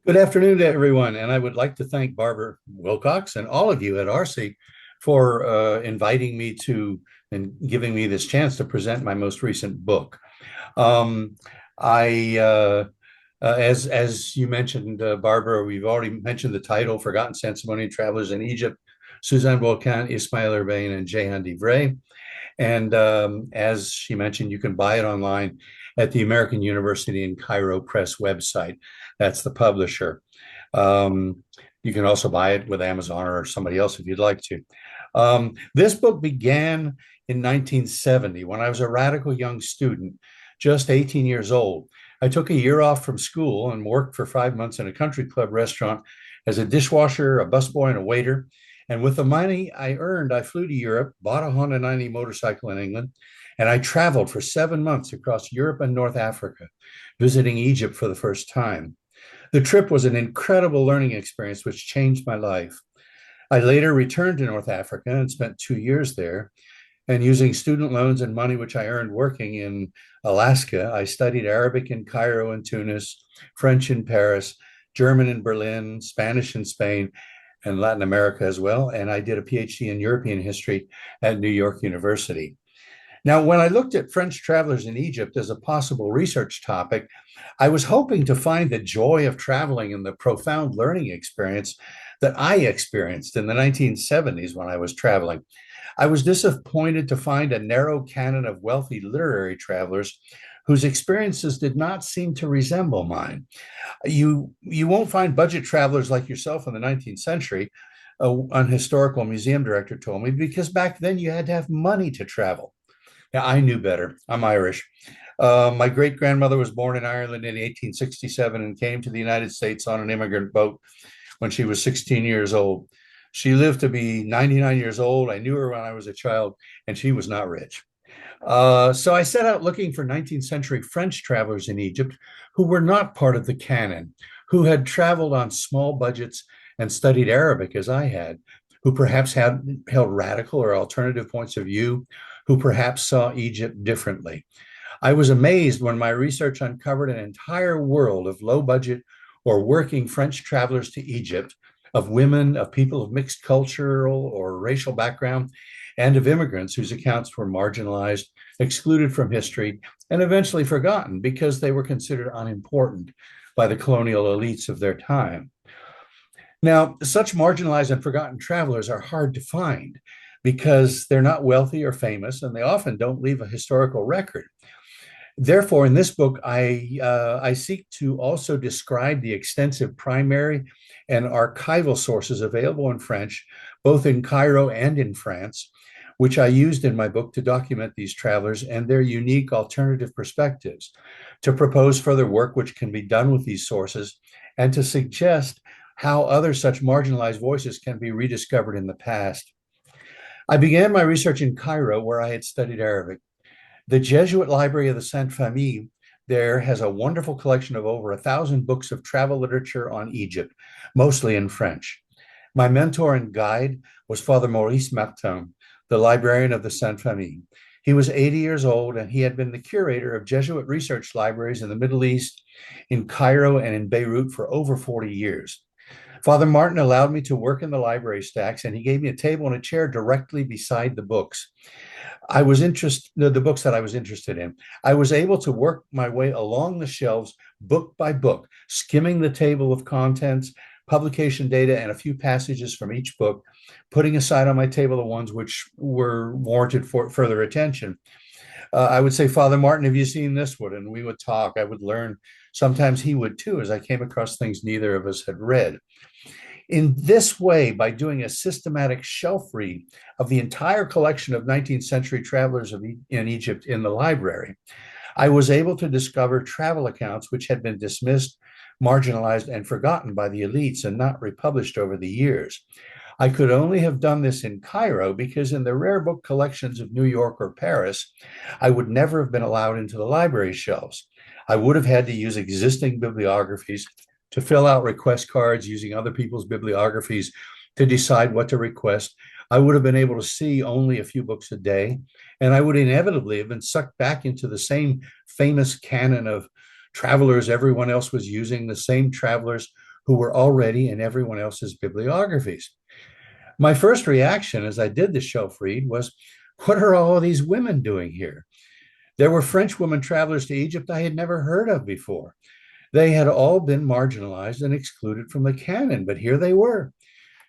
Good afternoon to everyone, and I would like to thank Barbara Wilcox and all of you at RC for inviting me to and giving me this chance to present my most recent book. Um, I, as you mentioned, Barbara, we've already mentioned the title, Forgotten Saint-Simonian Travelers in Egypt, Suzanne Voilquin, Ismayl Urbain, and Jehan. And as she mentioned, you can buy it online at the American University in Cairo Press website. That's the publisher. Um, you can also buy it with Amazon or somebody else if you'd like to. This book began in 1970 when I was a radical young student, just 18 years old. I took a year off from school and worked for 5 months in a country club restaurant as a dishwasher, a busboy, and a waiter. And with the money I earned, I flew to Europe, bought a Honda 90 motorcycle in England, and I traveled for 7 months across Europe and North Africa, visiting Egypt for the first time. The trip was an incredible learning experience which changed my life. I later returned to North Africa and spent 2 years there. And using student loans and money which I earned working in Alaska, I studied Arabic in Cairo and Tunis, French in Paris, German in Berlin, Spanish in Spain, and Latin America as well. And I did a PhD in European history at New York University. Now, when I looked at French travelers in Egypt as a possible research topic, I was hoping to find the joy of traveling and the profound learning experience that I experienced in the 1970s when I was traveling. I was disappointed to find a narrow canon of wealthy literary travelers whose experiences did not seem to resemble mine. You won't find budget travelers like yourself in the 19th century, an historical museum director told me, because back then you had to have money to travel. Yeah, I knew better. I'm Irish. My great grandmother was born in Ireland in 1867 and came to the United States on an immigrant boat when she was 16 years old. She lived to be 99 years old. I knew her when I was a child, and she was not rich. So I set out looking for 19th century French travelers in Egypt who were not part of the canon, who had traveled on small budgets and studied Arabic as I had, who perhaps had held radical or alternative points of view, who perhaps saw Egypt differently. I was amazed when my research uncovered an entire world of low budget or working French travelers to Egypt, of women, of people of mixed cultural or racial background, and of immigrants whose accounts were marginalized, excluded from history, and eventually forgotten because they were considered unimportant by the colonial elites of their time. Now, such marginalized and forgotten travelers are hard to find because they're not wealthy or famous, and they often don't leave a historical record. Therefore, in this book, I seek to also describe the extensive primary and archival sources available in French, both in Cairo and in France, which I used in my book to document these travelers and their unique alternative perspectives, to propose further work which can be done with these sources, and to suggest how other such marginalized voices can be rediscovered in the past. I began my research in Cairo, where I had studied Arabic. The Jesuit Library of the Sainte Famille there has a wonderful collection of over 1,000 books of travel literature on Egypt, mostly in French. My mentor and guide was Father Maurice Martin, the librarian of the Sainte Famille. He was 80 years old and he had been the curator of Jesuit research libraries in the Middle East, in Cairo, and in Beirut for over 40 years. Father Martin allowed me to work in the library stacks, and he gave me a table and a chair directly beside the books. I was interested the books that I was interested in. I was able to work my way along the shelves book by book, skimming the table of contents, publication data, and a few passages from each book, putting aside on my table the ones which were warranted for further attention. I would say, Father Martin, have you seen this one? And we would talk. I would learn. Sometimes he would too, as I came across things neither of us had read. In this way, by doing a systematic shelf read of the entire collection of 19th century travelers in Egypt in the library, I was able to discover travel accounts which had been dismissed, marginalized, and forgotten by the elites and not republished over the years. I could only have done this in Cairo because in the rare book collections of New York or Paris, I would never have been allowed into the library shelves. I would have had to use existing bibliographies to fill out request cards using other people's bibliographies to decide what to request. I would have been able to see only a few books a day, and I would inevitably have been sucked back into the same famous canon of travelers everyone else was using, the same travelers who were already in everyone else's bibliographies. My first reaction as I did the shelf read was, what are all of these women doing here? There were French women travelers to Egypt I had never heard of before. They had all been marginalized and excluded from the canon, but here they were.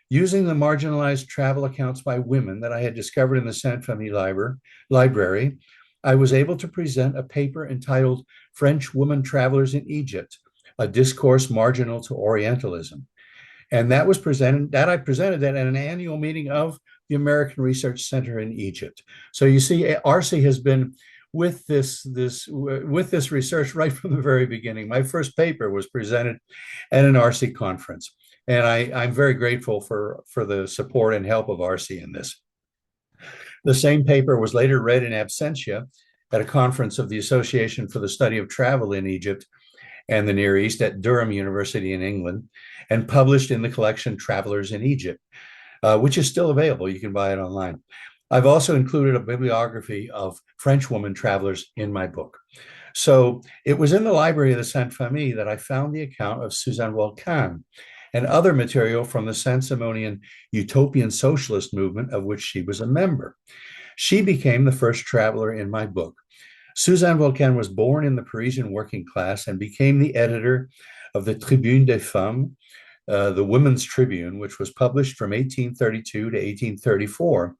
Using the marginalized travel accounts by women that I had discovered in the Saint-Simonian library, I was able to present a paper entitled French Women Travelers in Egypt, a discourse marginal to Orientalism. And that I presented that at an annual meeting of the American Research Center in Egypt. So you see, RC has been with this research right from the very beginning. My first paper was presented at an RC conference, and I'm very grateful for the support and help of RC in this. The same paper was later read in absentia at a conference of the Association for the Study of Travel in Egypt and the Near East at Durham University in England, and published in the collection Travelers in Egypt, which is still available. You can buy it online. I've also included a bibliography of French women travelers in my book. So it was in the library of the Sainte-Famille that I found the account of Suzanne Voilquin and other material from the Saint-Simonian utopian socialist movement, of which she was a member. She became the first traveler in my book. Suzanne Voilquin was born in the Parisian working class and became the editor of the Tribune des Femmes, the Women's Tribune, which was published from 1832 to 1834.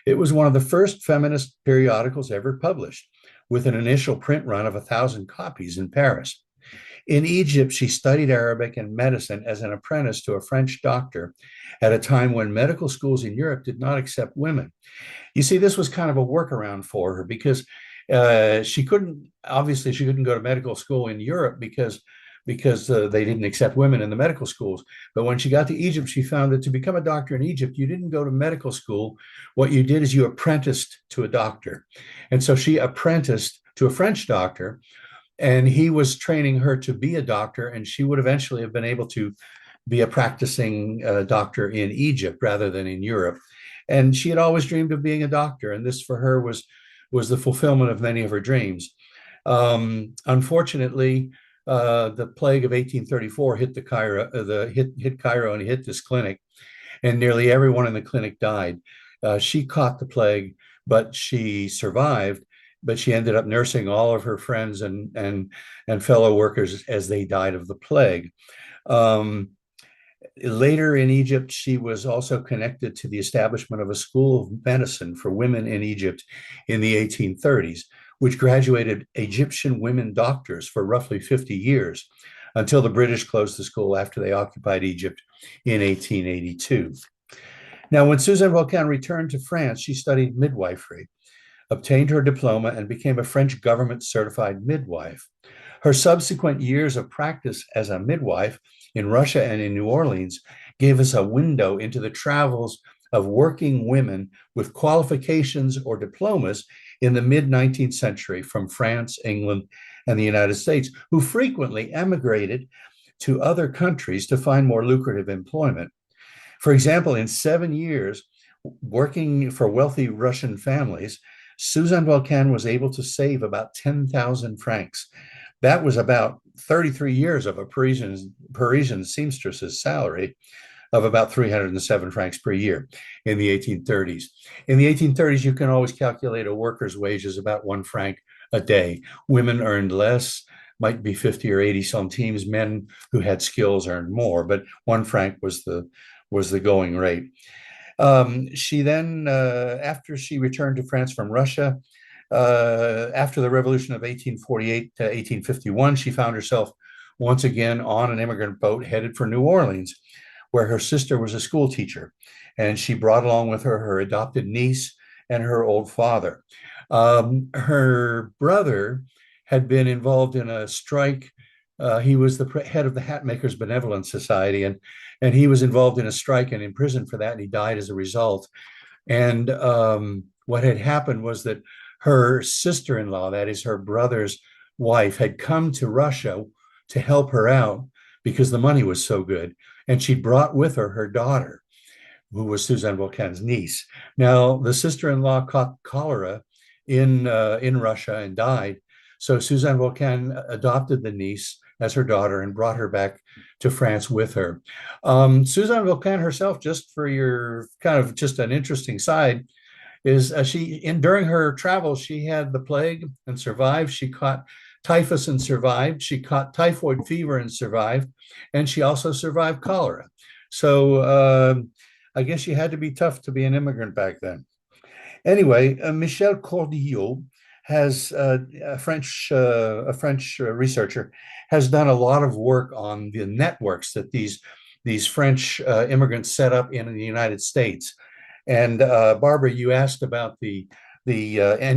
It was one of the first feminist periodicals ever published, with an initial print run of 1,000 copies in Paris. In Egypt, she studied Arabic and medicine as an apprentice to a French doctor at a time when medical schools in Europe did not accept women. You see, this was kind of a workaround for her because she couldn't go to medical school in Europe because they didn't accept women in the medical schools. But when she got to Egypt, she found that to become a doctor in Egypt, you didn't go to medical school. What you did is you apprenticed to a doctor. And so she apprenticed to a French doctor, and he was training her to be a doctor, and she would eventually have been able to be a practicing doctor in Egypt rather than in Europe. And she had always dreamed of being a doctor, and this for her was the fulfillment of many of her dreams. Unfortunately, the plague of 1834 hit Cairo and hit this clinic, and nearly everyone in the clinic died. She caught the plague, but she survived. But she ended up nursing all of her friends and fellow workers as they died of the plague. Later in Egypt, she was also connected to the establishment of a school of medicine for women in Egypt in the 1830s, which graduated Egyptian women doctors for roughly 50 years until the British closed the school after they occupied Egypt in 1882. Now, when Suzanne Voilquin returned to France, she studied midwifery, obtained her diploma, and became a French government certified midwife. Her subsequent years of practice as a midwife in Russia and in New Orleans gave us a window into the travels of working women with qualifications or diplomas in the mid-19th century from France, England, and the United States, who frequently emigrated to other countries to find more lucrative employment. For example, in 7 years working for wealthy Russian families, Suzanne Voilquin was able to save about 10,000 francs. That was about 33 years of a Parisian seamstress's salary of about 307 francs per year in the 1830s. In the 1830s, you can always calculate a worker's wage as about 1 franc a day. Women earned less, might be 50 or 80 centimes. Men who had skills earned more, but 1 franc was the going rate. She then, after she returned to France from Russia, after the revolution of 1848 to 1851, she found herself once again on an immigrant boat headed for New Orleans, where her sister was a school teacher, and she brought along with her her adopted niece and her old father. Her brother had been involved in a strike. He was the head of the Hat Makers Benevolent Society, and he was involved in a strike and in prison for that, and he died as a result. And what had happened was that her sister-in-law, that is her brother's wife, had come to Russia to help her out because the money was so good. And she brought with her her daughter, who was Suzanne Voilquin's niece. Now, the sister-in-law caught cholera in Russia and died. So Suzanne Voilquin adopted the niece as her daughter and brought her back to France with her. Suzanne Voilquin herself, just for your kind of just an interesting side, is during her travels, she had the plague and survived. She caught typhus and survived. She caught typhoid fever and survived. And she also survived cholera. So I guess you had to be tough to be an immigrant back then. Anyway, Michel Cordillot has a French researcher, has done a lot of work on the networks that these French immigrants set up in the United States. And Barbara, you asked about the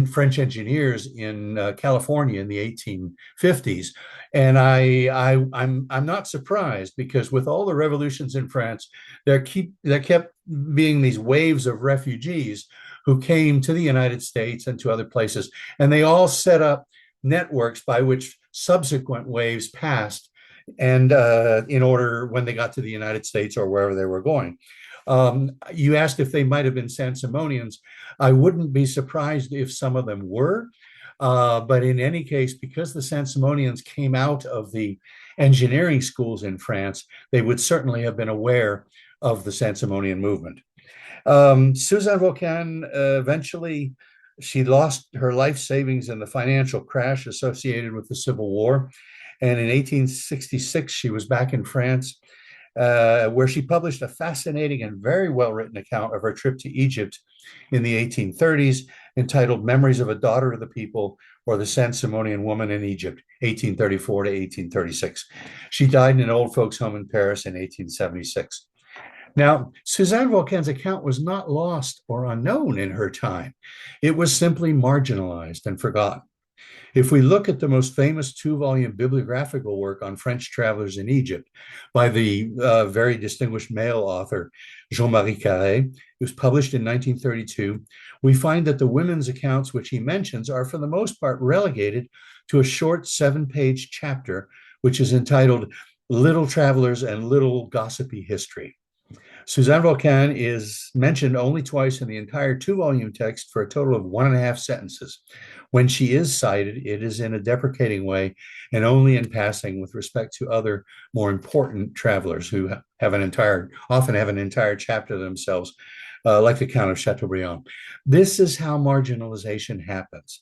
French engineers in California in the 1850s, and I'm not surprised, because with all the revolutions in France, there kept being these waves of refugees who came to the United States and to other places, and they all set up networks by which subsequent waves passed, and in order when they got to the United States or wherever they were going. You asked if they might have been Saint-Simonians. I wouldn't be surprised if some of them were, but in any case, because the Saint-Simonians came out of the engineering schools in France, they would certainly have been aware of the Saint-Simonian movement. Suzanne Voilquin, eventually, she lost her life savings in the financial crash associated with the Civil War. And in 1866, she was back in France, where she published a fascinating and very well-written account of her trip to Egypt in the 1830s, entitled Memories of a Daughter of the People, or the Saint-Simonian Woman in Egypt, 1834 to 1836. She died in an old folks' home in Paris in 1876. Now, Suzanne Voilquin's account was not lost or unknown in her time. It was simply marginalized and forgotten. If we look at the most famous two-volume bibliographical work on French travelers in Egypt by the very distinguished male author Jean-Marie Carré, it was published in 1932, we find that the women's accounts which he mentions are for the most part relegated to a short 7-page chapter, which is entitled Little Travelers and Little Gossipy History. Suzanne Voilquin is mentioned only twice in the entire two-volume text, for a total of 1.5 sentences. When she is cited, it is in a deprecating way and only in passing with respect to other more important travelers who often have an entire chapter themselves, like the Count of Chateaubriand. This is how marginalization happens.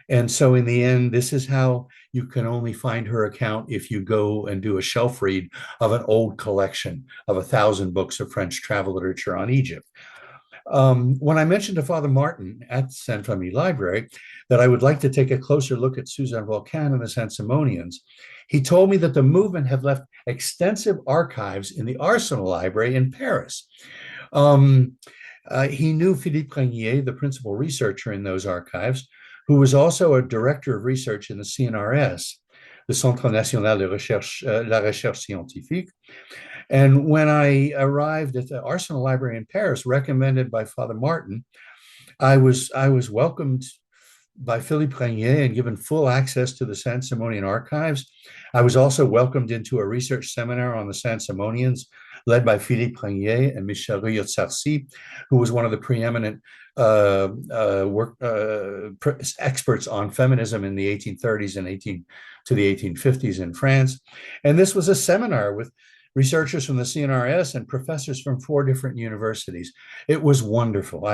And so in the end, this is how you can only find her account if you go and do a shelf read of an old collection of 1,000 books of French travel literature on Egypt. When I mentioned to Father Martin at Sainte Famille Library that I would like to take a closer look at Suzanne Voilquin and the Saint-Simonians, he told me that the movement had left extensive archives in the Arsenal Library in Paris. He knew Philippe Régnier, the principal researcher in those archives, who was also a director of research in the CNRS, the Centre National de Recherche, la Recherche Scientifique. And when I arrived at the Arsenal Library in Paris, recommended by Father Martin, I was welcomed by Philippe Régnier and given full access to the Saint-Simonian archives. I was also welcomed into a research seminar on the Saint-Simonians, led by Philippe Régnier and Michel Rouillot-Sarcy, who was one of the preeminent experts on feminism in the 1830s and to the 1850s in France. And this was a seminar with researchers from the CNRS and professors from 4 different universities. It was wonderful.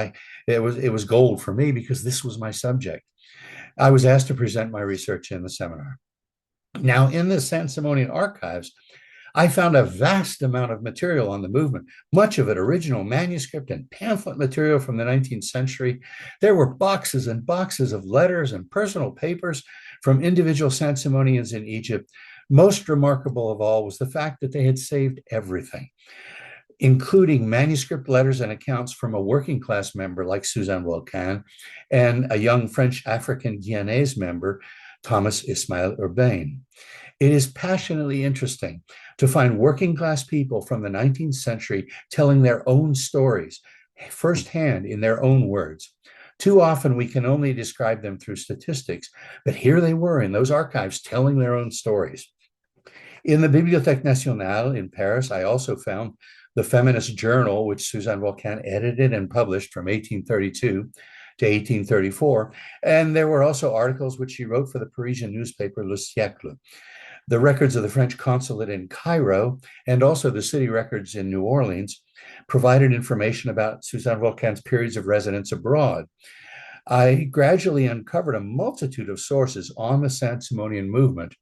It was gold for me, because this was my subject. I was asked to present my research in the seminar. Now, in the Saint-Simonian archives, I found a vast amount of material on the movement, much of it original manuscript and pamphlet material from the 19th century. There were boxes and boxes of letters and personal papers from individual Saint-Simonians in Egypt. Most remarkable of all was the fact that they had saved everything, including manuscript letters and accounts from a working class member like Suzanne Voilquin and a young French African Guyanese member, Thomas Ismayl Urbain. It is passionately interesting to find working class people from the 19th century telling their own stories firsthand in their own words. Too often we can only describe them through statistics, but here they were in those archives telling their own stories. In the Bibliothèque Nationale in Paris, I also found the feminist journal, which Suzanne Voilquin edited and published from 1832 to 1834. And there were also articles which she wrote for the Parisian newspaper Le Siècle. The records of the French consulate in Cairo and also the city records in New Orleans provided information about Suzanne Voilquin's periods of residence abroad. I gradually uncovered a multitude of sources on the Saint-Simonian movement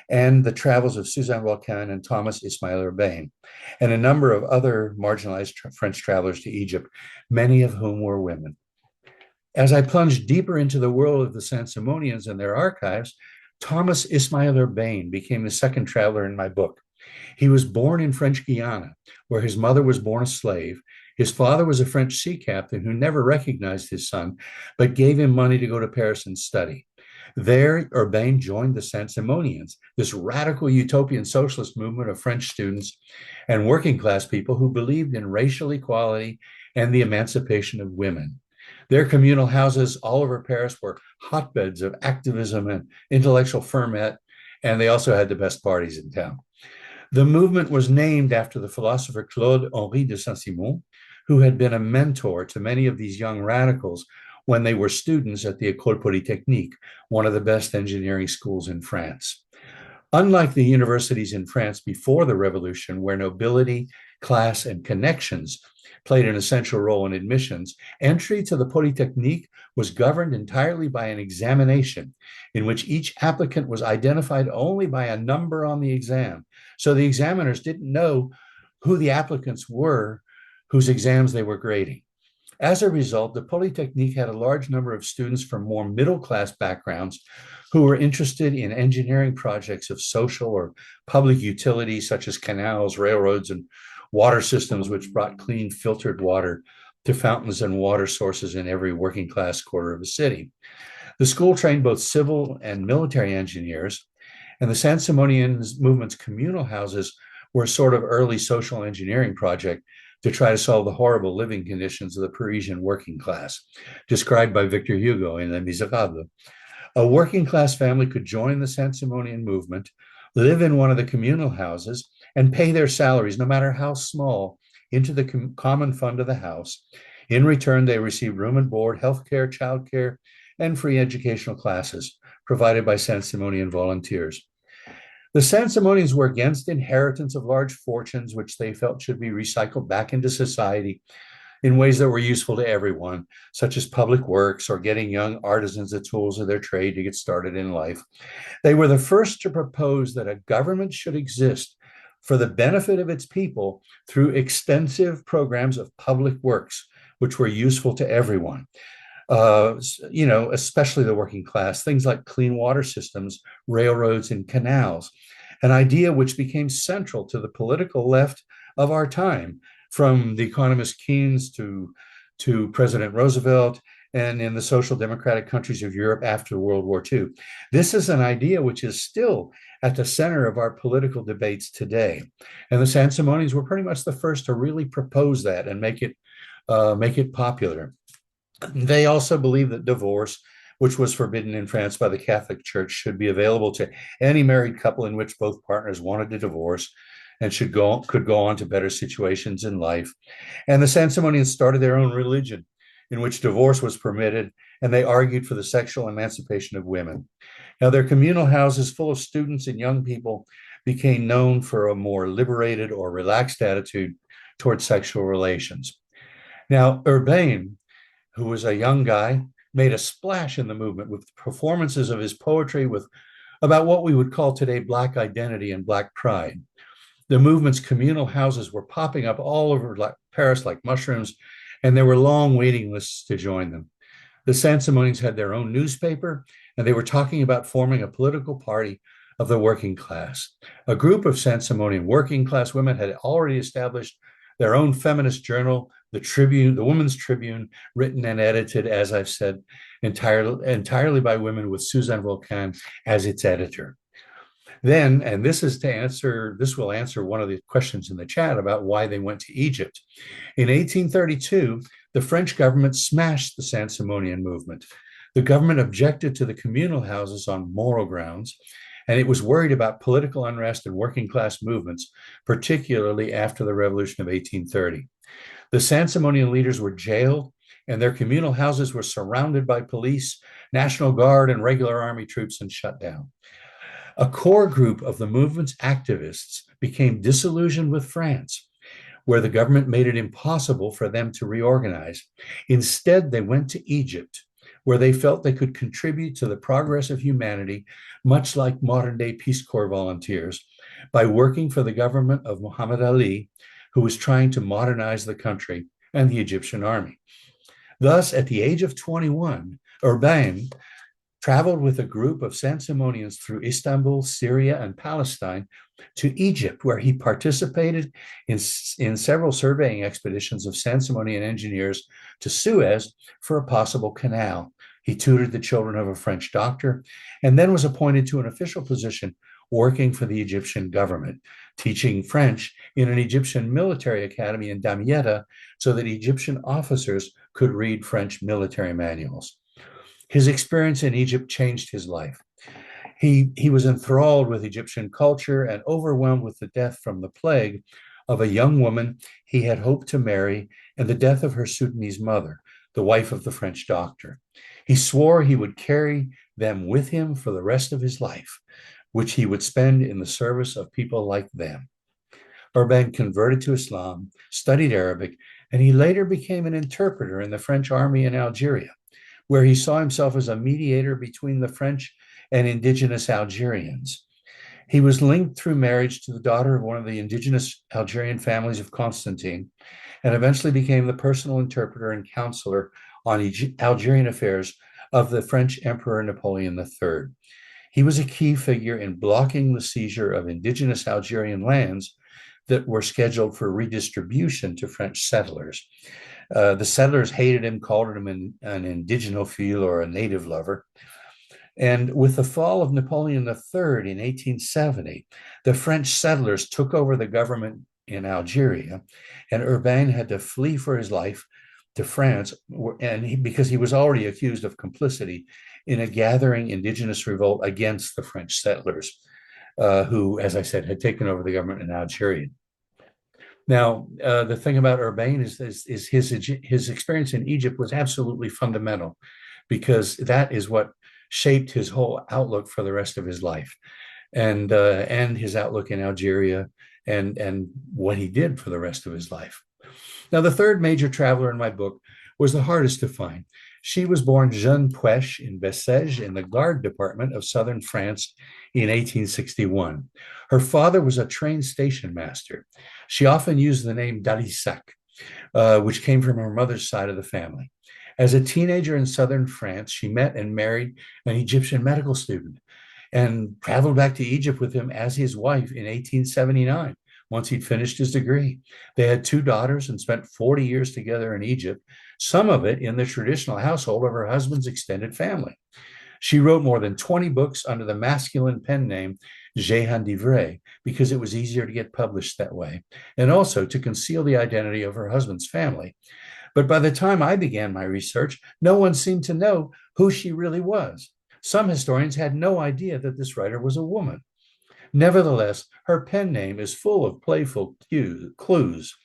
and the travels of Suzanne Voilquin and Thomas Ismayl Urbain, and a number of other marginalized French travelers to Egypt, many of whom were women. As I plunged deeper into the world of the Saint-Simonians and their archives, Thomas Ismayl Urbain became the second traveler in my book. He was born in French Guyana, where his mother was born a slave. His father was a French sea captain who never recognized his son, but gave him money to go to Paris and study. There, Urbain joined the Saint-Simonians, this radical utopian socialist movement of French students and working class people who believed in racial equality and the emancipation of women. Their communal houses all over Paris were hotbeds of activism and intellectual ferment, and they also had the best parties in town. The movement was named after the philosopher Claude Henri de Saint-Simon, who had been a mentor to many of these young radicals when they were students at the École Polytechnique, one of the best engineering schools in France. Unlike the universities in France before the revolution, where nobility, class, and connections played an essential role in admissions, entry to the Polytechnique was governed entirely by an examination in which each applicant was identified only by a number on the exam. So the examiners didn't know who the applicants were whose exams they were grading. As a result, the Polytechnique had a large number of students from more middle-class backgrounds who were interested in engineering projects of social or public utility, such as canals, railroads, and water systems, which brought clean, filtered water to fountains and water sources in every working-class quarter of the city. The school trained both civil and military engineers, and the Saint-Simonian movement's communal houses were a sort of early social engineering project to try to solve the horrible living conditions of the Parisian working class, described by Victor Hugo in Les Miserables. A working class family could join the Saint-Simonian movement, live in one of the communal houses, and pay their salaries, no matter how small, into the common fund of the house. In return, they received room and board, healthcare, childcare, and free educational classes provided by Saint-Simonian volunteers. The Saint-Simonians were against inheritance of large fortunes, which they felt should be recycled back into society in ways that were useful to everyone, such as public works or getting young artisans the tools of their trade to get started in life. They were the first to propose that a government should exist for the benefit of its people through extensive programs of public works, which were useful to everyone. Especially the working class, things like clean water systems, railroads, and canals, an idea which became central to the political left of our time, from the economist Keynes to President Roosevelt, and in the social democratic countries of Europe after World War II. This is an idea which is still at the center of our political debates today. And the Saint-Simonians were pretty much the first to really propose that and make it popular. They also believed that divorce, which was forbidden in France by the Catholic Church, should be available to any married couple in which both partners wanted to divorce and could go on to better situations in life. And the Saint-Simonians started their own religion in which divorce was permitted, and they argued for the sexual emancipation of women. Now, their communal houses full of students and young people became known for a more liberated or relaxed attitude towards sexual relations. Now, Urbain, who was a young guy, made a splash in the movement with performances of his poetry with about what we would call today Black identity and Black pride. The movement's communal houses were popping up all over Paris like mushrooms, and there were long waiting lists to join them. The Saint-Simonians had their own newspaper, and they were talking about forming a political party of the working class. A group of Saint-Simonian working class women had already established their own feminist journal, the Tribune, the Women's Tribune, written and edited, as I've said, entirely by women, with Suzanne Voilquin as its editor. Then, and this will answer one of the questions in the chat about why they went to Egypt. In 1832, the French government smashed the Saint-Simonian movement. The government objected to the communal houses on moral grounds, and it was worried about political unrest and working class movements, particularly after the Revolution of 1830. The Saint-Simonian leaders were jailed, and their communal houses were surrounded by police, National Guard, and regular army troops and shut down. A core group of the movement's activists became disillusioned with France, where the government made it impossible for them to reorganize. Instead, they went to Egypt, where they felt they could contribute to the progress of humanity, much like modern day Peace Corps volunteers, by working for the government of Muhammad Ali, who was trying to modernize the country and the Egyptian army. Thus, at the age of 21, Urbain traveled with a group of Saint-Simonians through Istanbul, Syria, and Palestine to Egypt, where he participated in several surveying expeditions of Saint-Simonian engineers to Suez for a possible canal. He tutored the children of a French doctor and then was appointed to an official position working for the Egyptian government, teaching French in an Egyptian military academy in Damietta so that Egyptian officers could read French military manuals. His experience in Egypt changed his life. He was enthralled with Egyptian culture and overwhelmed with the death from the plague of a young woman he had hoped to marry and the death of her Sudanese mother, the wife of the French doctor. He swore he would carry them with him for the rest of his life, which he would spend in the service of people like them. Urbain converted to Islam, studied Arabic, and he later became an interpreter in the French army in Algeria, where he saw himself as a mediator between the French and indigenous Algerians. He was linked through marriage to the daughter of one of the indigenous Algerian families of Constantine, and eventually became the personal interpreter and counselor on Algerian affairs of the French Emperor Napoleon III. He was a key figure in blocking the seizure of indigenous Algerian lands that were scheduled for redistribution to French settlers. The settlers hated him, called him an indigenophile or a native lover. And with the fall of Napoleon III in 1870, the French settlers took over the government in Algeria, and Urbain had to flee for his life to France, because he was already accused of complicity in a gathering indigenous revolt against the French settlers, who, as I said, had taken over the government in Algeria. Now, the thing about Urbain is his experience in Egypt was absolutely fundamental, because that is what shaped his whole outlook for the rest of his life, and his outlook in Algeria, and what he did for the rest of his life. Now, the third major traveler in my book was the hardest to find. She was born Jeanne Puech in Bessèges in the Gard department of southern France in 1861. Her father was a train station master. She often used the name Dalissac, which came from her mother's side of the family. As a teenager in southern France, she met and married an Egyptian medical student and traveled back to Egypt with him as his wife in 1879, once he'd finished his degree. They had 2 daughters and spent 40 years together in Egypt, some of it in the traditional household of her husband's extended family. She wrote more than 20 books under the masculine pen name Jehan because it was easier to get published that way, and also to conceal the identity of her husband's family. But by the time I began my research, no one seemed to know who she really was. Some historians had no idea that this writer was a woman. Nevertheless, her pen name is full of playful clues,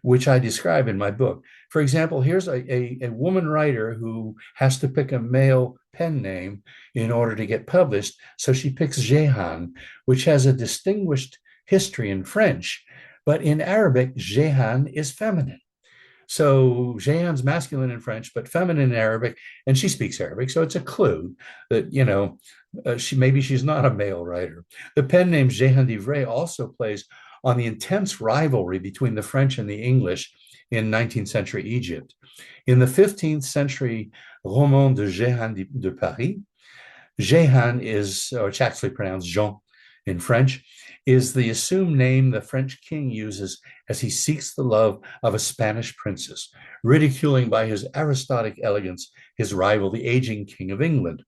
which I describe in my book. For example, here's a woman writer who has to pick a male pen name in order to get published. So she picks Jehan, which has a distinguished history in French, but in Arabic, Jehan is feminine. So Jehan's masculine in French, but feminine in Arabic, and she speaks Arabic. So it's a clue that, she's not a male writer. The pen name Jehan d'Ivray also plays on the intense rivalry between the French and the English in 19th century Egypt. In the 15th century Roman de Jehan de Paris, Jehan is, or it's actually pronounced Jean in French, is the assumed name the French king uses as he seeks the love of a Spanish princess, ridiculing by his aristocratic elegance his rival, the aging king of England.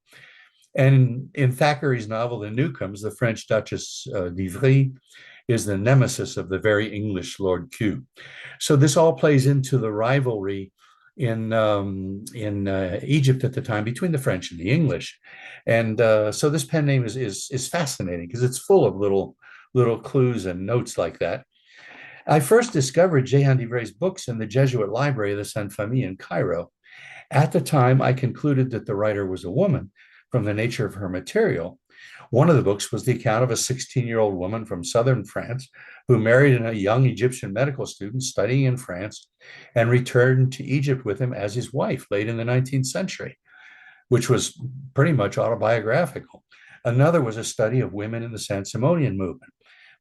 And in Thackeray's novel, The Newcomes, the French Duchess d'Ivry is the nemesis of the very English Lord Q. So this all plays into the rivalry in Egypt at the time between the French and the English. And so this pen name is fascinating because it's full of little clues and notes like that. I first discovered Jehan d'Ivray's books in the Jesuit library of the Saint-Simonian in Cairo. At the time, I concluded that the writer was a woman from the nature of her material, One of the books was the account of a 16-year-old woman from southern France who married a young Egyptian medical student studying in France and returned to Egypt with him as his wife late in the 19th century, which was pretty much autobiographical. Another was a study of women in the Saint-Simonian movement.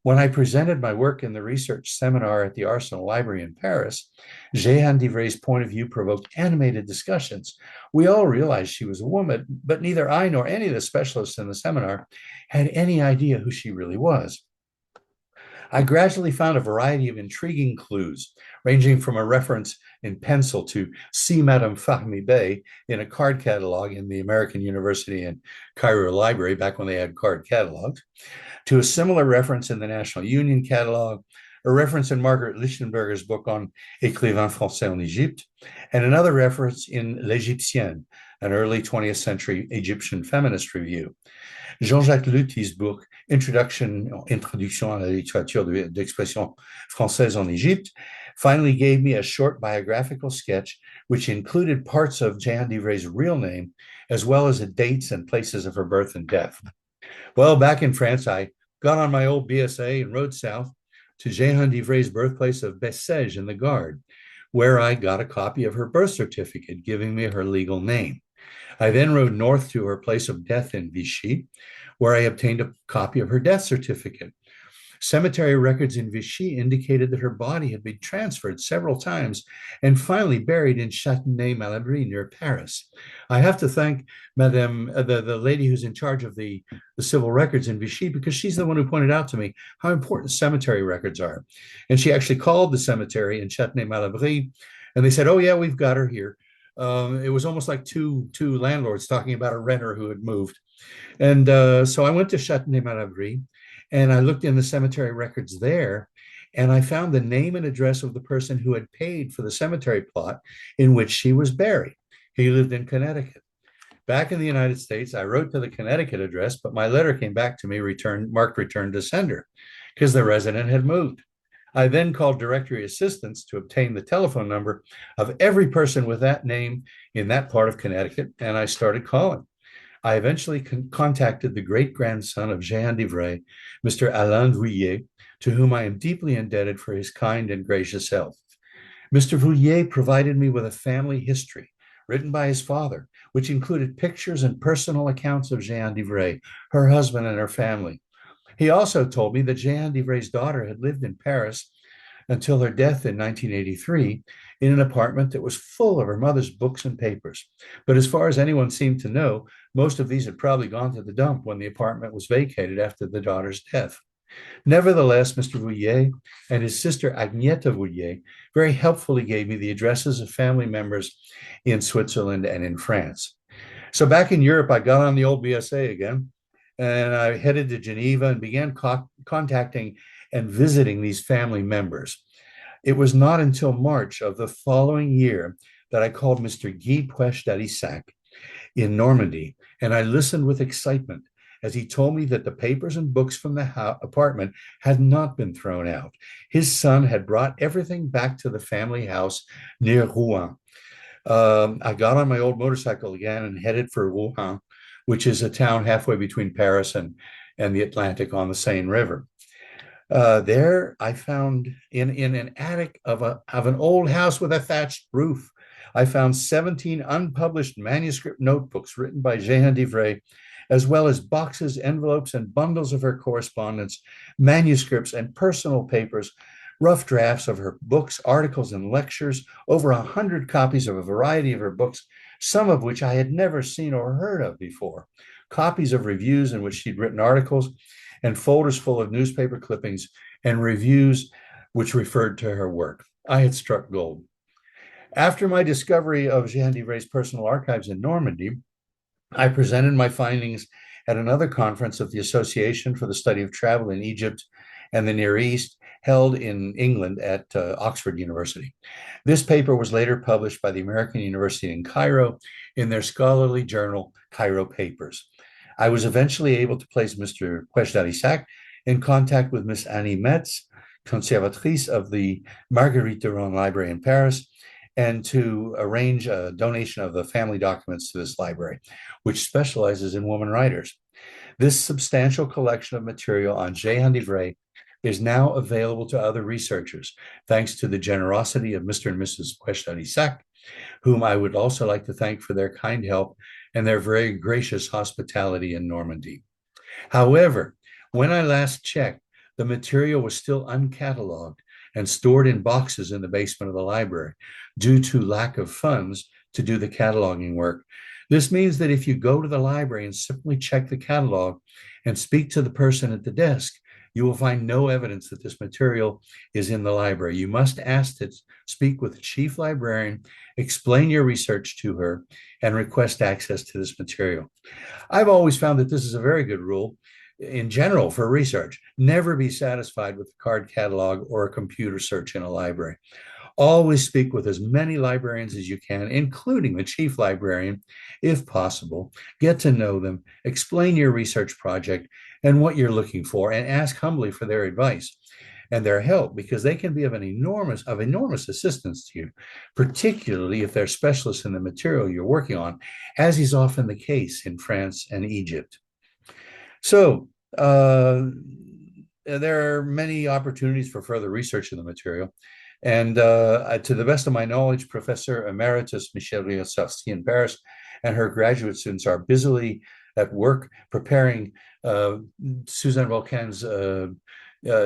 When I presented my work in the research seminar at the Arsenal Library in Paris, Jehan point of view provoked animated discussions. We all realized she was a woman, but neither I nor any of the specialists in the seminar had any idea who she really was. I gradually found a variety of intriguing clues, ranging from a reference in pencil to See Madame Fahmy Bey in a card catalog in the American University and Cairo Library back when they had card catalogs, to a similar reference in the National Union catalog, a reference in Margaret Lichtenberger's book on Écrivains Français en Égypte, and another reference in L'Égyptienne, an early 20th century Egyptian feminist review. Jean-Jacques Luthy's book, Introduction à la littérature d'expression française en Égypte, finally gave me a short biographical sketch which included parts of Jehan real name, as well as the dates and places of her birth and death. Well, back in France, I got on my old BSA and rode south to Jehan birthplace of Bessèges in the Gard, where I got a copy of her birth certificate giving me her legal name. I then rode north to her place of death in Vichy, where I obtained a copy of her death certificate. Cemetery records in Vichy indicated that her body had been transferred several times and finally buried in Châtenay-Malabry near Paris. I have to thank Madame, the lady who's in charge of the civil records in Vichy, because she's the one who pointed out to me how important cemetery records are. And she actually called the cemetery in Châtenay-Malabry, and they said, "Oh yeah, we've got her here." It was almost like two landlords talking about a renter who had moved. And so I went to Châtenay-Malabry, and I looked in the cemetery records there, and I found the name and address of the person who had paid for the cemetery plot in which she was buried. He lived in Connecticut. Back in the United States, I wrote to the Connecticut address, but my letter came back to me marked return to sender because the resident had moved. I then called directory assistants to obtain the telephone number of every person with that name in that part of Connecticut, and I started calling. I eventually contacted the great-grandson of Jehan d'Ivray, Mr. Alain Vouillet, to whom I am deeply indebted for his kind and gracious help. Mr. Vouillet provided me with a family history written by his father, which included pictures and personal accounts of Jehan d'Ivray, her husband, and her family. He also told me that Jehan d'Ivray's daughter had lived in Paris until her death in 1983 in an apartment that was full of her mother's books and papers. But as far as anyone seemed to know, most of these had probably gone to the dump when the apartment was vacated after the daughter's death. Nevertheless, Mr. Vouillet and his sister Agneta Vouillet very helpfully gave me the addresses of family members in Switzerland and in France. So back in Europe, I got on the old BSA again, and I headed to Geneva and began contacting and visiting these family members. It was not until March of the following year that I called Mr. Guy Puech d'Alissac in Normandy, and I listened with excitement as he told me that the papers and books from the apartment had not been thrown out. His son had brought everything back to the family house near Rouen. I got on my old motorcycle again and headed for Rouen, which is a town halfway between Paris and the Atlantic on the Seine River. There I found in an attic of an old house with a thatched roof, I found 17 unpublished manuscript notebooks written by Jehan d'Ivray, as well as boxes, envelopes, and bundles of her correspondence, manuscripts, and personal papers, rough drafts of her books, articles, and lectures, over 100 copies of a variety of her books, some of which I had never seen or heard of before, copies of reviews in which she'd written articles, and folders full of newspaper clippings and reviews which referred to her work. I had struck gold. After my discovery of Jehan d'Ivray's personal archives in Normandy, I presented my findings at another conference of the Association for the Study of Travel in Egypt and the Near East, held in England at Oxford University. This paper was later published by the American University in Cairo in their scholarly journal, Cairo Papers. I was eventually able to place Mr. Puech d'Alissac in contact with Miss Annie Metz, conservatrice of the Marguerite Durand Library in Paris, and to arrange a donation of the family documents to this library, which specializes in women writers. This substantial collection of material on Jehan is now available to other researchers, thanks to the generosity of Mr. and Mrs. Questel-Isaac, whom I would also like to thank for their kind help and their very gracious hospitality in Normandy. However, when I last checked, the material was still uncatalogued and stored in boxes in the basement of the library due to lack of funds to do the cataloging work. This means that if you go to the library and simply check the catalog and speak to the person at the desk, you will find no evidence that this material is in the library. You must ask to speak with the chief librarian, explain your research to her, and request access to this material. I've always found that this is a very good rule in general for research. Never be satisfied with the card catalog or a computer search in a library. Always speak with as many librarians as you can, including the chief librarian, if possible. Get to know them, explain your research project and what you're looking for, and ask humbly for their advice and their help, because they can be of enormous assistance to you, particularly if they're specialists in the material you're working on, as is often the case in France and Egypt. So there are many opportunities for further research in the material. And to the best of my knowledge, Professor Emeritus Michel Riosarski in Paris and her graduate students are busily at work preparing Suzanne Voilquin's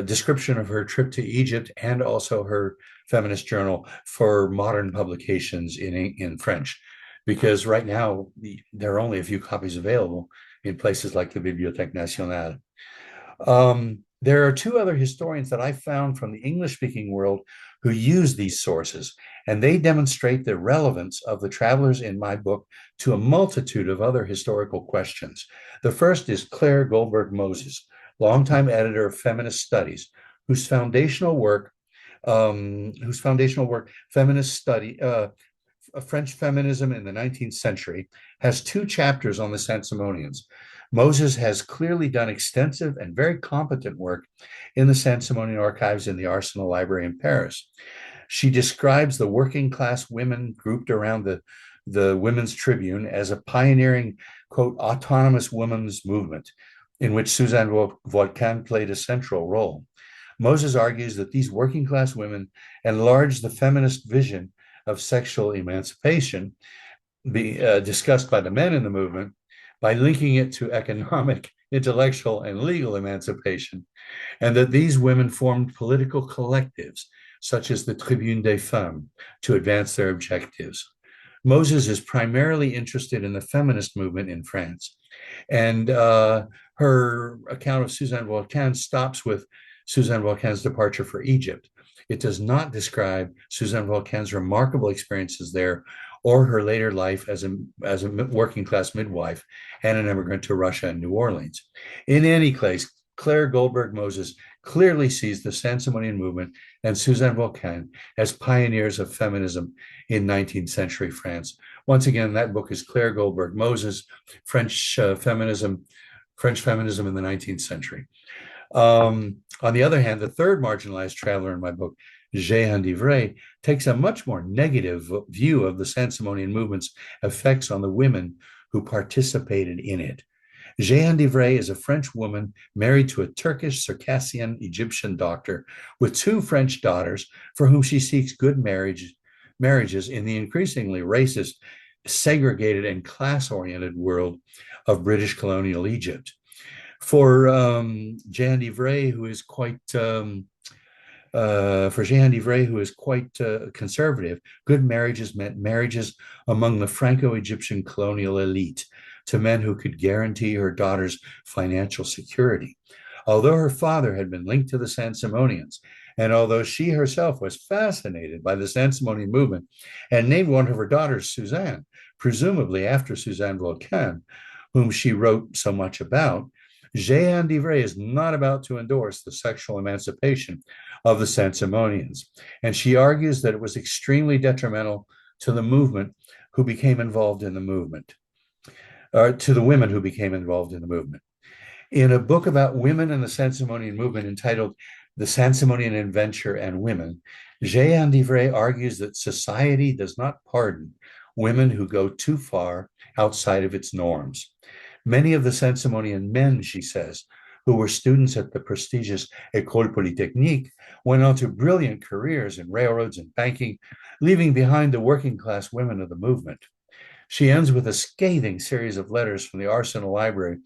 description of her trip to Egypt and also her feminist journal for modern publications in French, because right now there are only a few copies available in places like the Bibliothèque Nationale. There are two other historians that I found from the English-speaking world who use these sources, and they demonstrate the relevance of the travelers in my book to a multitude of other historical questions. The first is Claire Goldberg Moses, longtime editor of Feminist Studies, whose foundational work, Feminist Study, French Feminism in the 19th Century, has two chapters on the Saint-Simonians. Moses has clearly done extensive and very competent work in the Saint-Simonian archives in the Arsenal Library in Paris. She describes the working class women grouped around the Women's Tribune as a pioneering, quote, autonomous women's movement in which Suzanne Voilquin played a central role. Moses argues that these working class women enlarged the feminist vision of sexual emancipation discussed by the men in the movement by linking it to economic, intellectual, and legal emancipation, and that these women formed political collectives, such as the Tribune des Femmes, to advance their objectives. Moses is primarily interested in the feminist movement in France, and her account of Suzanne Voilquin stops with Suzanne Voilquin's departure for Egypt. It does not describe Suzanne Voilquin's remarkable experiences there or her later life as a working class midwife and an immigrant to Russia and New Orleans. In any case, Claire Goldberg Moses clearly sees the Saint-Simonian movement and Suzanne Voilquin as pioneers of feminism in 19th century France. Once again, that book is Claire Goldberg Moses, French feminism in the 19th century. On the other hand, the third marginalized traveler in my book, Jehan takes a much more negative view of the Saint-Simonian movement's effects on the women who participated in it. Jehan is a French woman married to a Turkish Circassian Egyptian doctor with two French daughters for whom she seeks good marriages in the increasingly racist, segregated, and class-oriented world of British colonial Egypt. For Jehan who is quite conservative, good marriages meant marriages among the Franco-Egyptian colonial elite to men who could guarantee her daughter's financial security. Although her father had been linked to the Saint-Simonians, and although she herself was fascinated by the Saint-Simonian movement and named one of her daughters Suzanne, presumably after Suzanne Voilquin, whom she wrote so much about, Jehan is not about to endorse the sexual emancipation of the Saint-Simonians, and she argues that it was extremely detrimental to the movement who became involved in the movement, or to the women who became involved in the movement. In a book about women in the Saint-Simonian movement entitled The Saint-Simonian Adventure and Women, Jehan argues that society does not pardon women who go too far outside of its norms. Many of the Saint-Simonian men, she says, who were students at the prestigious École Polytechnique, went on to brilliant careers in railroads and banking, leaving behind the working class women of the movement. She ends with a scathing series of letters from the Arsenal Library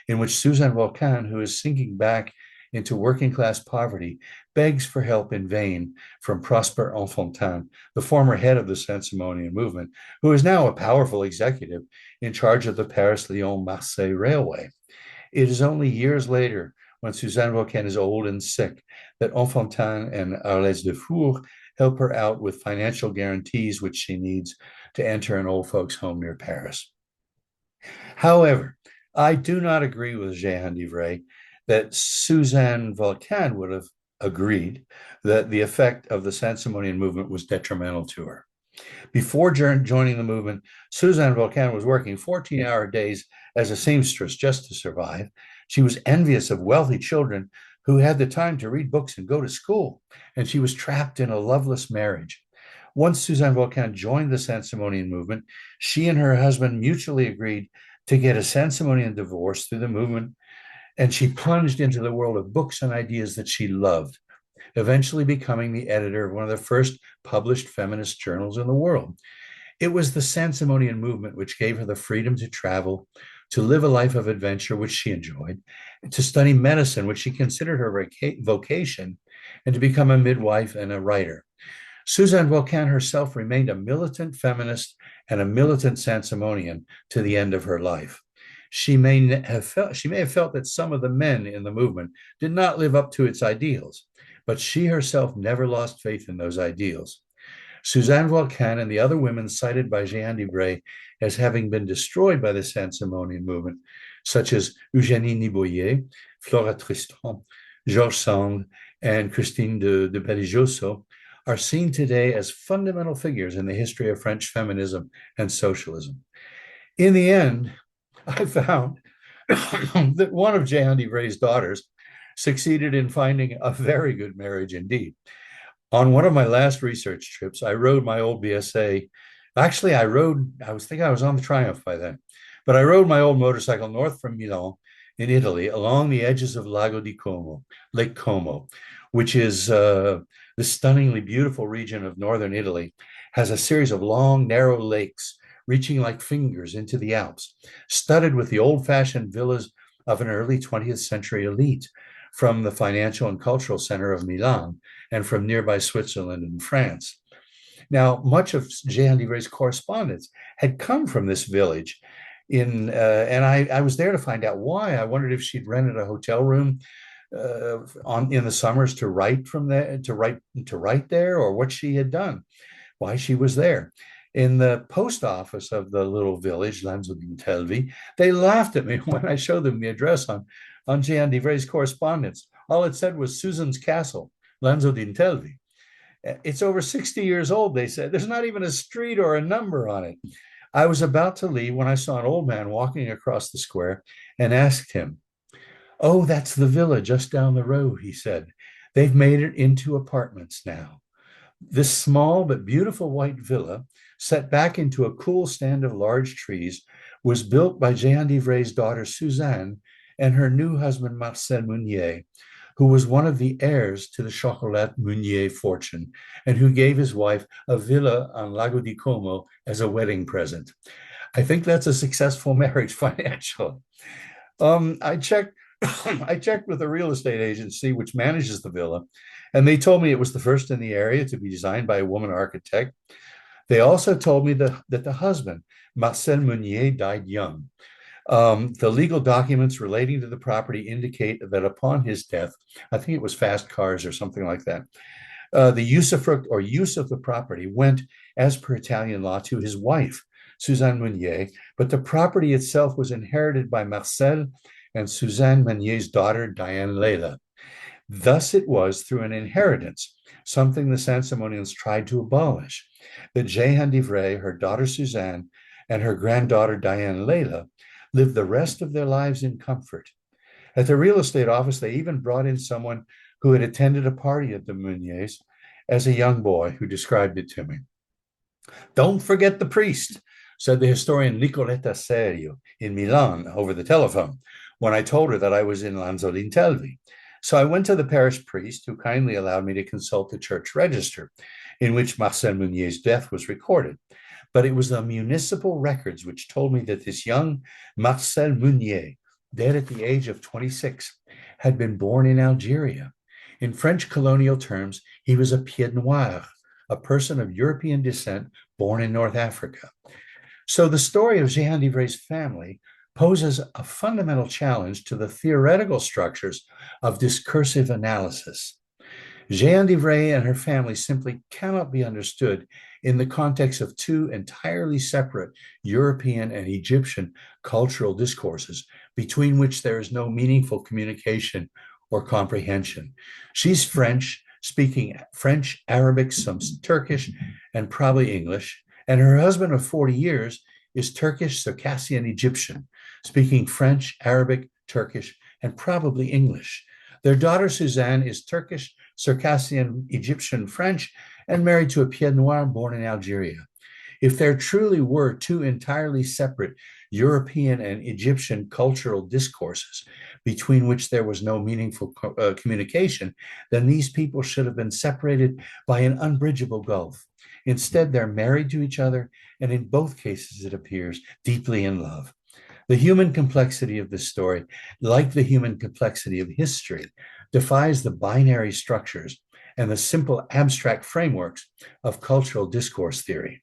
in which Suzanne Voilquin, who is sinking back into working class poverty, begs for help in vain from Prosper Enfantin, the former head of the Saint-Simonian movement, who is now a powerful executive in charge of the Paris-Lyon-Marseille Railway. It is only years later, when Suzanne Voilquin is old and sick, that Enfantin and Arles de Four help her out with financial guarantees which she needs to enter an old folks' home near Paris. However, I do not agree with Jehan that Suzanne Voilquin would have agreed that the effect of the Saint-Simonian movement was detrimental to her. Before joining the movement, Suzanne Voilquin was working 14-hour days as a seamstress just to survive. She was envious of wealthy children who had the time to read books and go to school, and she was trapped in a loveless marriage. Once Suzanne Voilquin joined the Saint-Simonian movement, she and her husband mutually agreed to get a Saint-Simonian divorce through the movement, and she plunged into the world of books and ideas that she loved, eventually becoming the editor of one of the first published feminist journals in the world. It was the Saint-Simonian movement which gave her the freedom to travel, to live a life of adventure, which she enjoyed, to study medicine, which she considered her vocation, and to become a midwife and a writer. Suzanne Voilquin herself remained a militant feminist and a militant Saint-Simonian to the end of her life. She may have felt that some of the men in the movement did not live up to its ideals, but she herself never lost faith in those ideals. Suzanne Voilquin and the other women cited by Jehan as having been destroyed by the Saint-Simonian movement, such as Eugénie Niboyer, Flora Tristan, Georges Sand, and Christine de Belligoso, are seen today as fundamental figures in the history of French feminism and socialism. In the end, I found that one of Jehan Divray's daughters succeeded in finding a very good marriage indeed. On one of my last research trips, I rode my old BSA. Actually, I was on the Triumph by then, but I rode my old motorcycle north from Milan in Italy along the edges of Lago di Como, Lake Como, which is the stunningly beautiful region of northern Italy, has a series of long, narrow lakes reaching like fingers into the Alps, studded with the old-fashioned villas of an early 20th century elite from the financial and cultural center of Milan and from nearby Switzerland and France. Now, much of Jehan Divray's correspondence had come from this village, and I was there to find out why. I wondered if she'd rented a hotel room in the summers to write from there, to write there, or what she had done, why she was there. In the post office of the little village, Lanzo d'Intelvi, they laughed at me when I showed them the address on Jehan Divray's correspondence. All it said was Susan's Castle, Lanzo d'Intelvi. It's over 60 years old, they said. There's not even a street or a number on it. I was about to leave when I saw an old man walking across the square and asked him, "Oh, that's the villa just down the road," he said. "They've made it into apartments now." This small but beautiful white villa, set back into a cool stand of large trees, was built by Jehan Divray's daughter Suzanne and her new husband Marcel Meunier, who was one of the heirs to the Chocolat Meunier fortune and who gave his wife a villa on Lago di Como as a wedding present. I think that's a successful marriage financially. I checked I checked with a real estate agency which manages the villa, and they told me it was the first in the area to be designed by a woman architect. They also told me that the husband, Marcel Meunier, died young. The legal documents relating to the property indicate that upon his death, I think it was fast cars or something like that, the usufruct or use of the property went, as per Italian law, to his wife, Suzanne Meunier, but the property itself was inherited by Marcel and Suzanne Meunier's daughter, Diane Leila. Thus it was through an inheritance, something the Saint-Simonians tried to abolish, that Jehan Divray, her daughter Suzanne, and her granddaughter Diane Leila lived the rest of their lives in comfort. At the real estate office, they even brought in someone who had attended a party at the Meuniers as a young boy who described it to me. "Don't forget the priest. said the historian Nicoletta Serio in Milan over the telephone when I told her that I was in Lanzolintelvi. So I went to the parish priest, who kindly allowed me to consult the church register in which Marcel Meunier's death was recorded. But it was the municipal records which told me that this young Marcel Meunier, dead at the age of 26, had been born in Algeria. In French colonial terms, he was a pied noir, a person of European descent born in North Africa. So the story of Jehan d'Ivray's family poses a fundamental challenge to the theoretical structures of discursive analysis. Jehan d'Ivray and her family simply cannot be understood in the context of two entirely separate European and Egyptian cultural discourses between which there is no meaningful communication or comprehension. She's French, speaking French, Arabic, some Turkish, and probably English, and her husband of 40 years is Turkish, Circassian Egyptian, speaking French, Arabic, Turkish, and probably English. Their daughter Suzanne is Turkish, Circassian, Egyptian, French, and married to a pied noir born in Algeria. If there truly were two entirely separate European and Egyptian cultural discourses between which there was no meaningful communication, then these people should have been separated by an unbridgeable gulf. Instead, they're married to each other, and in both cases, it appears, deeply in love. The human complexity of this story, like the human complexity of history, defies the binary structures and the simple abstract frameworks of cultural discourse theory.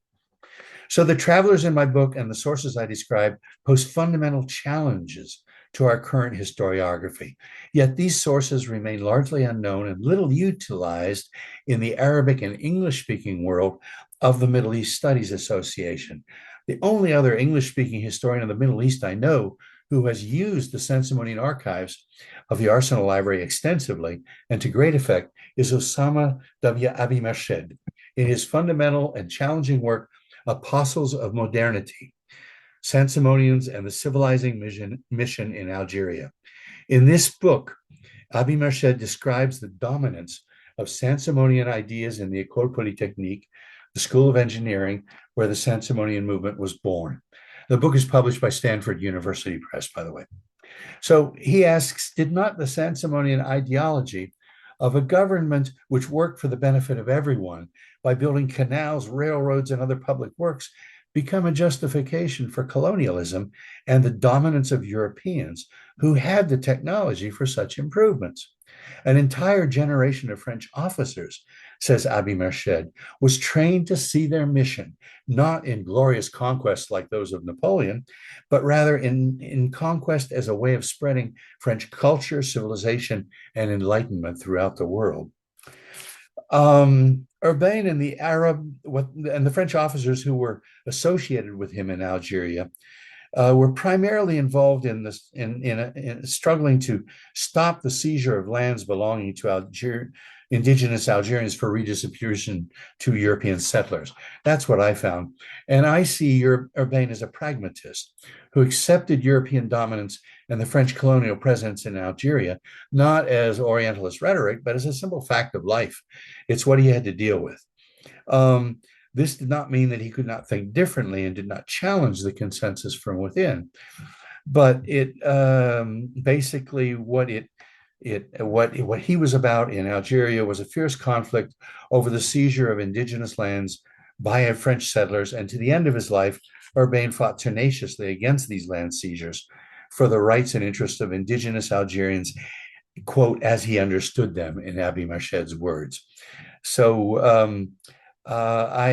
So the travelers in my book and the sources I describe pose fundamental challenges to our current historiography. Yet these sources remain largely unknown and little utilized in the Arabic and English-speaking world of the Middle East Studies Association. The only other English-speaking historian of the Middle East I know who has used the Saint-Simonian archives of the Arsenal Library extensively and to great effect is Osama W. Abi Mershed in his fundamental and challenging work, Apostles of Modernity, Saint-Simonians and the Civilizing Mission in Algeria. In this book, Abi Mershed describes the dominance of Saint-Simonian ideas in the École Polytechnique, the School of Engineering, where the Saint-Simonian movement was born. The book is published by Stanford University Press, by the way. So he asks, did not the Saint-Simonian ideology of a government which worked for the benefit of everyone by building canals, railroads, and other public works become a justification for colonialism and the dominance of Europeans who had the technology for such improvements? An entire generation of French officers, says Abi Mershed, was trained to see their mission not in glorious conquests like those of Napoleon, but rather in conquest as a way of spreading French culture, civilization, and enlightenment throughout the world. Urbain and the French officers who were associated with him in Algeria were primarily involved in this in struggling to stop the seizure of lands belonging to indigenous Algerians for redistribution to European settlers. That's what I found. And I see Urbain as a pragmatist who accepted European dominance and the French colonial presence in Algeria, not as Orientalist rhetoric, but as a simple fact of life. It's what he had to deal with. This did not mean that he could not think differently and did not challenge the consensus from within, but it basically what he was about in Algeria was a fierce conflict over the seizure of indigenous lands by French settlers, and to the end of his life, Urbain fought tenaciously against these land seizures for the rights and interests of indigenous Algerians, quote, as he understood them, in Abi Mershed's words. So I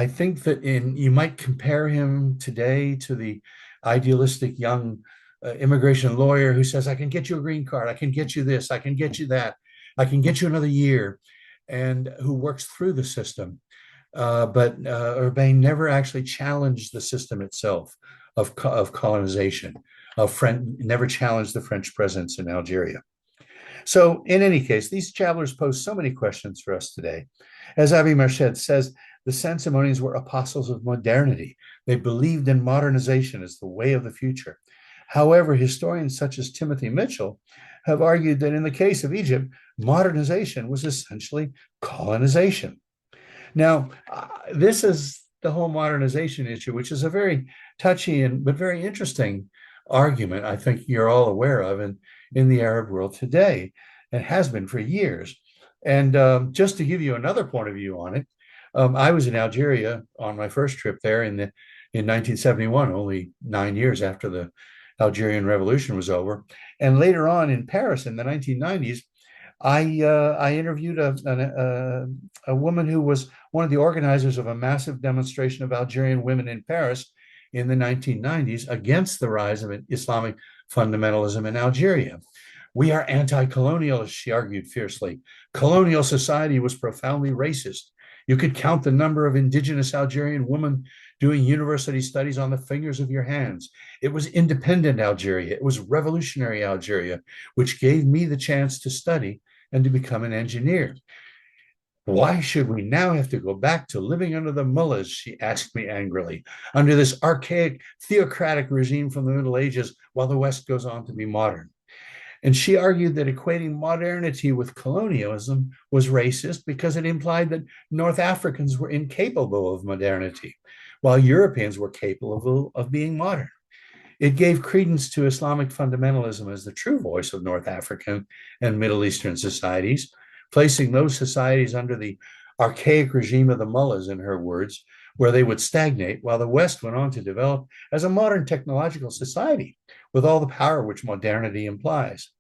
think that you might compare him today to the idealistic young immigration lawyer who says, I can get you a green card, I can get you this, I can get you that, I can get you another year, and who works through the system. But Urbain never actually challenged the system itself of colonization, never challenged the French presence in Algeria. So in any case, these travelers pose so many questions for us today. As Abi Mershed says, the Saint-Simonians were apostles of modernity. They believed in modernization as the way of the future. However, historians such as Timothy Mitchell have argued that in the case of Egypt, modernization was essentially colonization. Now, this is the whole modernization issue, which is a very touchy and but very interesting argument, I think you're all aware of in the Arab world today, and has been for years. And just to give you another point of view on it, I was in Algeria on my first trip there in 1971, only 9 years after the Algerian Revolution was over. And later on in Paris in the 1990s, I interviewed a woman who was one of the organizers of a massive demonstration of Algerian women in Paris in the 1990s against the rise of Islamic fundamentalism in Algeria. We are anti-colonialists, she argued fiercely. Colonial society was profoundly racist. You could count the number of indigenous Algerian women doing university studies on the fingers of your hands. It was independent Algeria. It was revolutionary Algeria, which gave me the chance to study and to become an engineer. Why should we now have to go back to living under the mullahs, she asked me angrily, under this archaic theocratic regime from the Middle Ages while the West goes on to be modern? And she argued that equating modernity with colonialism was racist because it implied that North Africans were incapable of modernity, while Europeans were capable of being modern. It gave credence to Islamic fundamentalism as the true voice of North African and Middle Eastern societies, placing those societies under the archaic regime of the mullahs, in her words, where they would stagnate, while the West went on to develop as a modern technological society with all the power which modernity implies.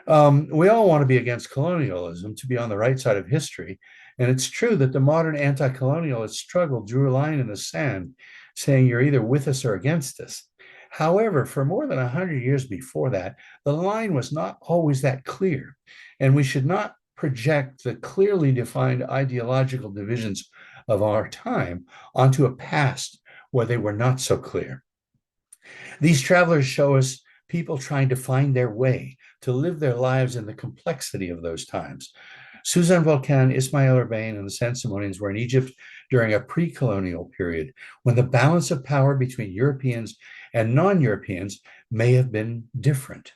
We all want to be against colonialism, to be on the right side of history. And it's true that the modern anti-colonialist struggle drew a line in the sand, saying you're either with us or against us. However, for more than 100 years before that, the line was not always that clear. And we should not project the clearly defined ideological divisions of our time onto a past where they were not so clear. These travelers show us people trying to find their way, to live their lives in the complexity of those times. Suzanne Voilquin, Ismayl Urbain, and the Saint-Simonians were in Egypt during a pre-colonial period when the balance of power between Europeans and non-Europeans may have been different.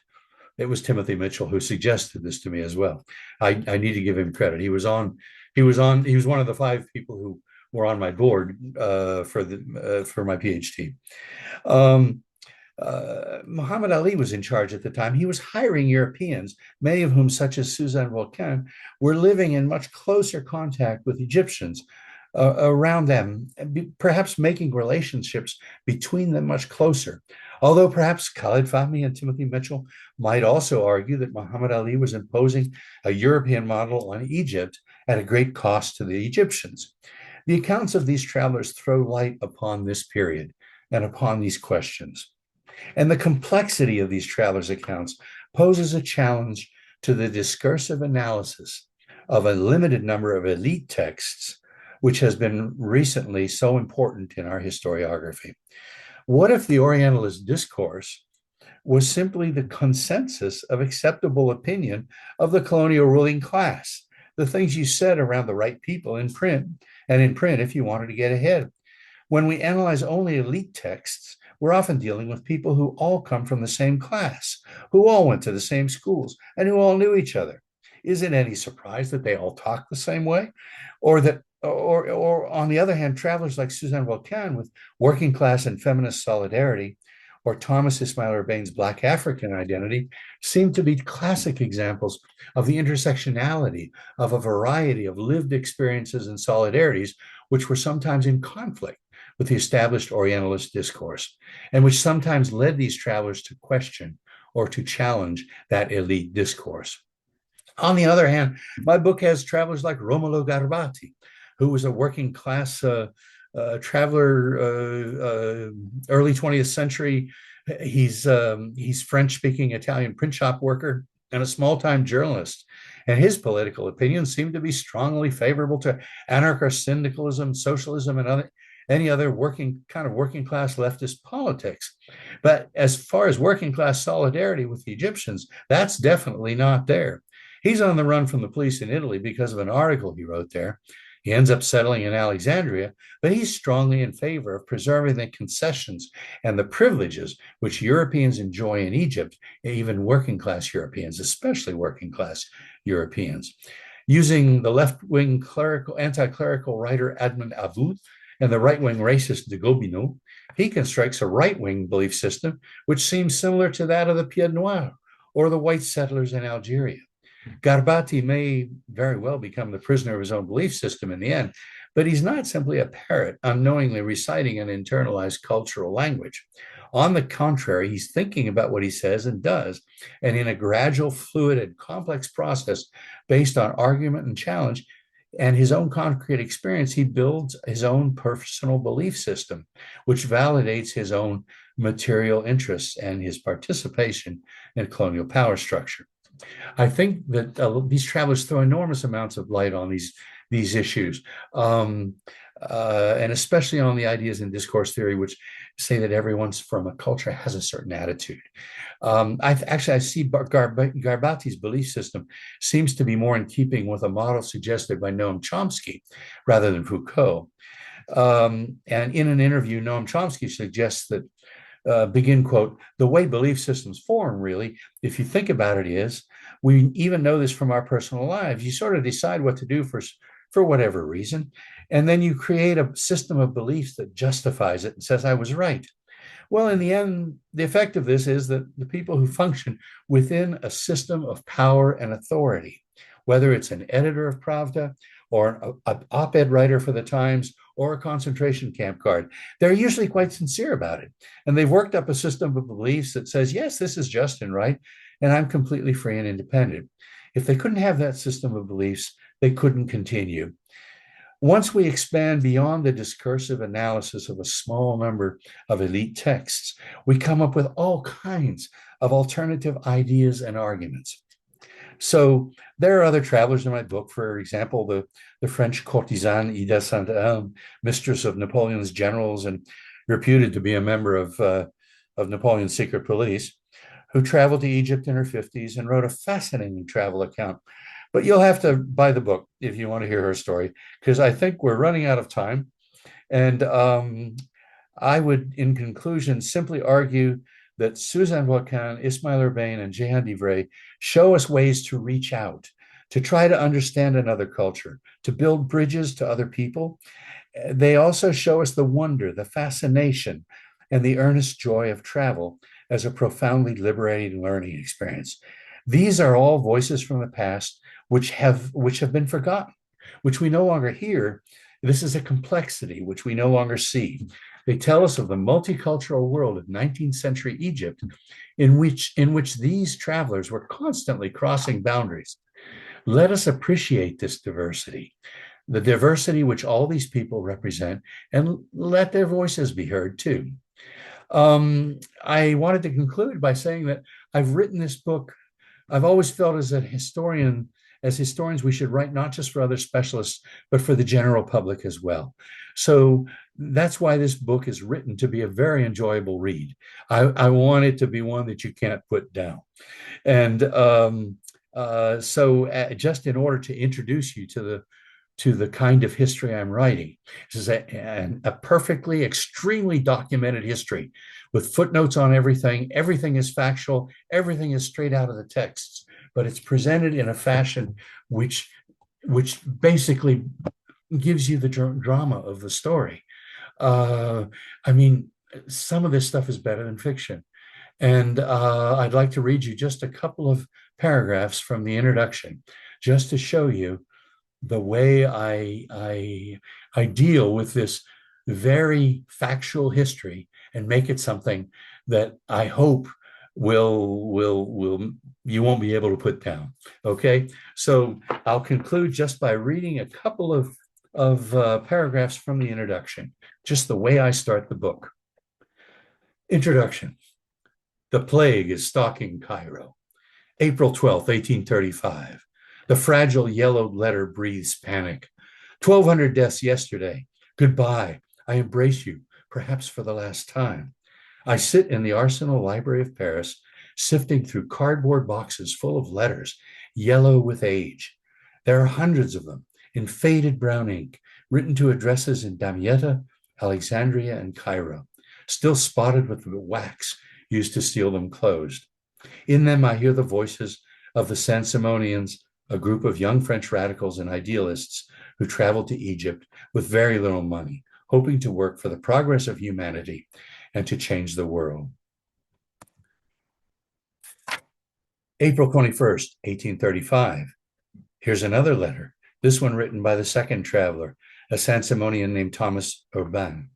It was Timothy Mitchell who suggested this to me as well. I need to give him credit. He was one of the 5 people who were on my board for my PhD. Muhammad Ali was in charge at the time. He was hiring Europeans, many of whom, such as Suzanne Voilquin, were living in much closer contact with Egyptians around them, perhaps making relationships between them much closer. Although perhaps Khalid Fahmy and Timothy Mitchell might also argue that Muhammad Ali was imposing a European model on Egypt at a great cost to the Egyptians. The accounts of these travelers throw light upon this period and upon these questions. And the complexity of these travelers' accounts poses a challenge to the discursive analysis of a limited number of elite texts, which has been recently so important in our historiography. What if the Orientalist discourse was simply the consensus of acceptable opinion of the colonial ruling class, the things you said around the right people in print, if you wanted to get ahead? When we analyze only elite texts, we're often dealing with people who all come from the same class, who all went to the same schools, and who all knew each other. Is it any surprise that they all talk the same way? Or on the other hand, travelers like Suzanne Voilquin with working class and feminist solidarity, or Thomas Ismayl Urbain's Black African identity, seem to be classic examples of the intersectionality of a variety of lived experiences and solidarities, which were sometimes in conflict with the established Orientalist discourse, and which sometimes led these travelers to question or to challenge that elite discourse. On the other hand, my book has travelers like Romolo Garbati, who was a working class traveler, early 20th century. He's French-speaking Italian print shop worker and a small-time journalist. And his political opinions seem to be strongly favorable to anarchist syndicalism, socialism, and any other working class leftist politics. But as far as working class solidarity with the Egyptians, that's definitely not there. He's on the run from the police in Italy because of an article he wrote there. He ends up settling in Alexandria, but he's strongly in favor of preserving the concessions and the privileges which Europeans enjoy in Egypt, even working class Europeans, especially working class Europeans. Using the left-wing anti-clerical writer Adnan Aboud and the right-wing racist de Gobineau, he constructs a right-wing belief system which seems similar to that of the Pied Noir or the white settlers in Algeria. Garbati may very well become the prisoner of his own belief system in the end, but he's not simply a parrot unknowingly reciting an internalized cultural language. On the contrary, he's thinking about what he says and does, and in a gradual, fluid, and complex process based on argument and challenge and his own concrete experience, he builds his own personal belief system, which validates his own material interests and his participation in colonial power structure. I think that these travelers throw enormous amounts of light on these issues, and especially on the ideas in discourse theory, which say that everyone from a culture has a certain attitude. I see Garbati's belief system seems to be more in keeping with a model suggested by Noam Chomsky rather than Foucault. And in an interview, Noam Chomsky suggests that begin quote, the way belief systems form, really, if you think about it, is we even know this from our personal lives. You sort of decide what to do for whatever reason, and then you create a system of beliefs that justifies it and says, I was right. Well, in the end, the effect of this is that the people who function within a system of power and authority, whether it's an editor of Pravda or an op-ed writer for the Times or a concentration camp guard, they're usually quite sincere about it. And they've worked up a system of beliefs that says, yes, this is just and right, and I'm completely free and independent. If they couldn't have that system of beliefs, they couldn't continue. Once we expand beyond the discursive analysis of a small number of elite texts, we come up with all kinds of alternative ideas and arguments. So there are other travelers in my book, for example, the French courtisan Ida Saint-Elme, mistress of Napoleon's generals and reputed to be a member of Napoleon's secret police, who traveled to Egypt in her 50s and wrote a fascinating travel account. But you'll have to buy the book if you want to hear her story, because I think we're running out of time. And I would, in conclusion, simply argue that Suzanne Voilquin, Ismayl Urbain, and Jehan show us ways to reach out, to try to understand another culture, to build bridges to other people. They also show us the wonder, the fascination, and the earnest joy of travel as a profoundly liberating learning experience. These are all voices from the past which have been forgotten, which we no longer hear. This is a complexity which we no longer see. They tell us of the multicultural world of 19th century Egypt, in which these travelers were constantly crossing boundaries. Let us appreciate this diversity, the diversity which all these people represent, and let their voices be heard too. I wanted to conclude by saying that I've written this book. I've always felt as historians, we should write not just for other specialists, but for the general public as well. So that's why this book is written to be a very enjoyable read. I want it to be one that you can't put down. And just in order to introduce you to the kind of history I'm writing, this is a perfectly, extremely documented history with footnotes on everything. Everything is factual. Everything is straight out of the texts, but it's presented in a fashion which basically gives you the drama of the story. I mean, some of this stuff is better than fiction. And I'd like to read you just a couple of paragraphs from the introduction, just to show you the way I deal with this very factual history and make it something that I hope will you won't be able to put down. Okay, so I'll conclude just by reading a couple of paragraphs from the introduction, just the way I start the book. Introduction. The plague is stalking Cairo. April 12th, 1835. The fragile yellow letter breathes panic. 1,200 deaths yesterday. Goodbye. I embrace you, perhaps for the last time. I sit in the Arsenal Library of Paris, sifting through cardboard boxes full of letters, yellow with age. There are hundreds of them in faded brown ink, written to addresses in Damietta, Alexandria, and Cairo, still spotted with the wax used to seal them closed. In them, I hear the voices of the Saint-Simonians, a group of young French radicals and idealists who traveled to Egypt with very little money, hoping to work for the progress of humanity and to change the world. April 21st, 1835. Here's another letter, this one written by the second traveler, a Saint-Simonian named Thomas Urbain.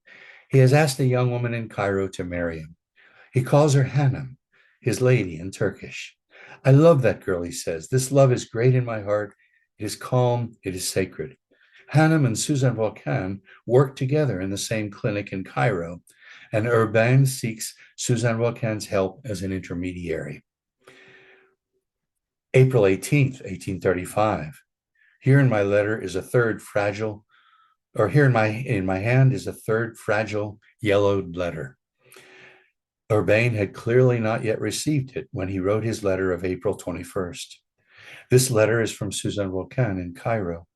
He has asked a young woman in Cairo to marry him. He calls her Hanım, his lady in Turkish. I love that girl, he says. This love is great in my heart. It is calm. It is sacred. Hanım and Suzanne Voilquin work together in the same clinic in Cairo, and Urbain seeks Suzanne Voilquin's help as an intermediary. April 18th, 1835. Here in my letter is a third fragile, or here in my hand is a third fragile yellowed letter. Urbain had clearly not yet received it when he wrote his letter of April 21st. This letter is from Suzanne Voilquin in Cairo.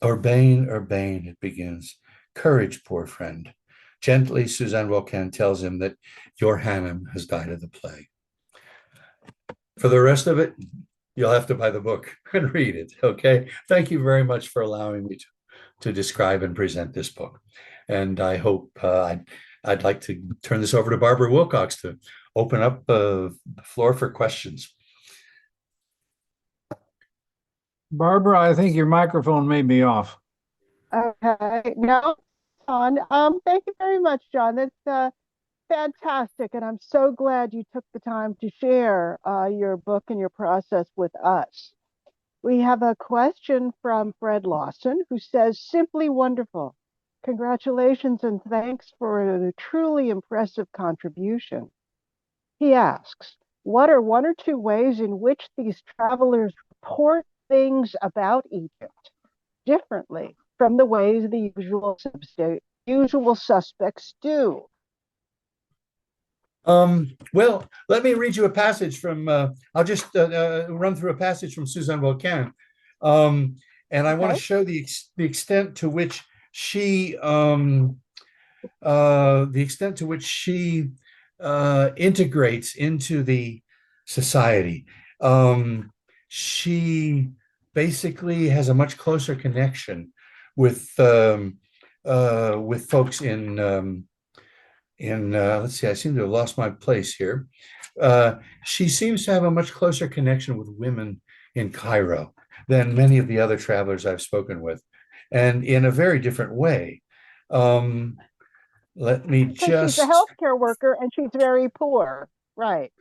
Urbain, Urbain, it begins. Courage, poor friend. Gently, Suzanne Voilquin tells him that your Hanım has died of the plague. For the rest of it, you'll have to buy the book and read it, okay? Thank you very much for allowing me to describe and present this book. And I hope I'd like to turn this over to Barbara Wilcox to open up the floor for questions. Barbara, I think your microphone may be off. Okay, no, John. Thank you very much, John. That's fantastic, and I'm so glad you took the time to share your book and your process with us. We have a question from Fred Lawson, who says, "Simply wonderful. Congratulations and thanks for a truly impressive contribution." He asks, "What are one or two ways in which these travelers report things about Egypt differently from the ways the usual suspects do?" Well, let me read you a passage from, I'll just run through a passage from Suzanne Voilquin. And I want to show the extent to which she, integrates into the society. She basically has a much closer connection with folks in let's see, I seem to have lost my place here. She seems to have a much closer connection with women in Cairo than many of the other travelers I've spoken with, and in a very different way. Let me Because she's a healthcare worker and she's very poor, right?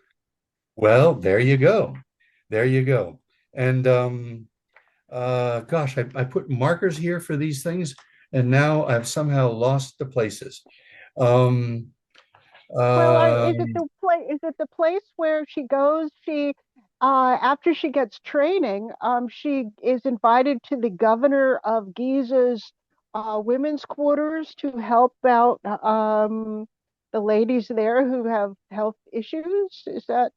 Well, there you go. There you go. And gosh, I put markers here for these things, and now I've somehow lost the places. Well, is it the place where she goes? She after she gets training, she is invited to the governor of Giza's women's quarters to help out the ladies there who have health issues. Is that,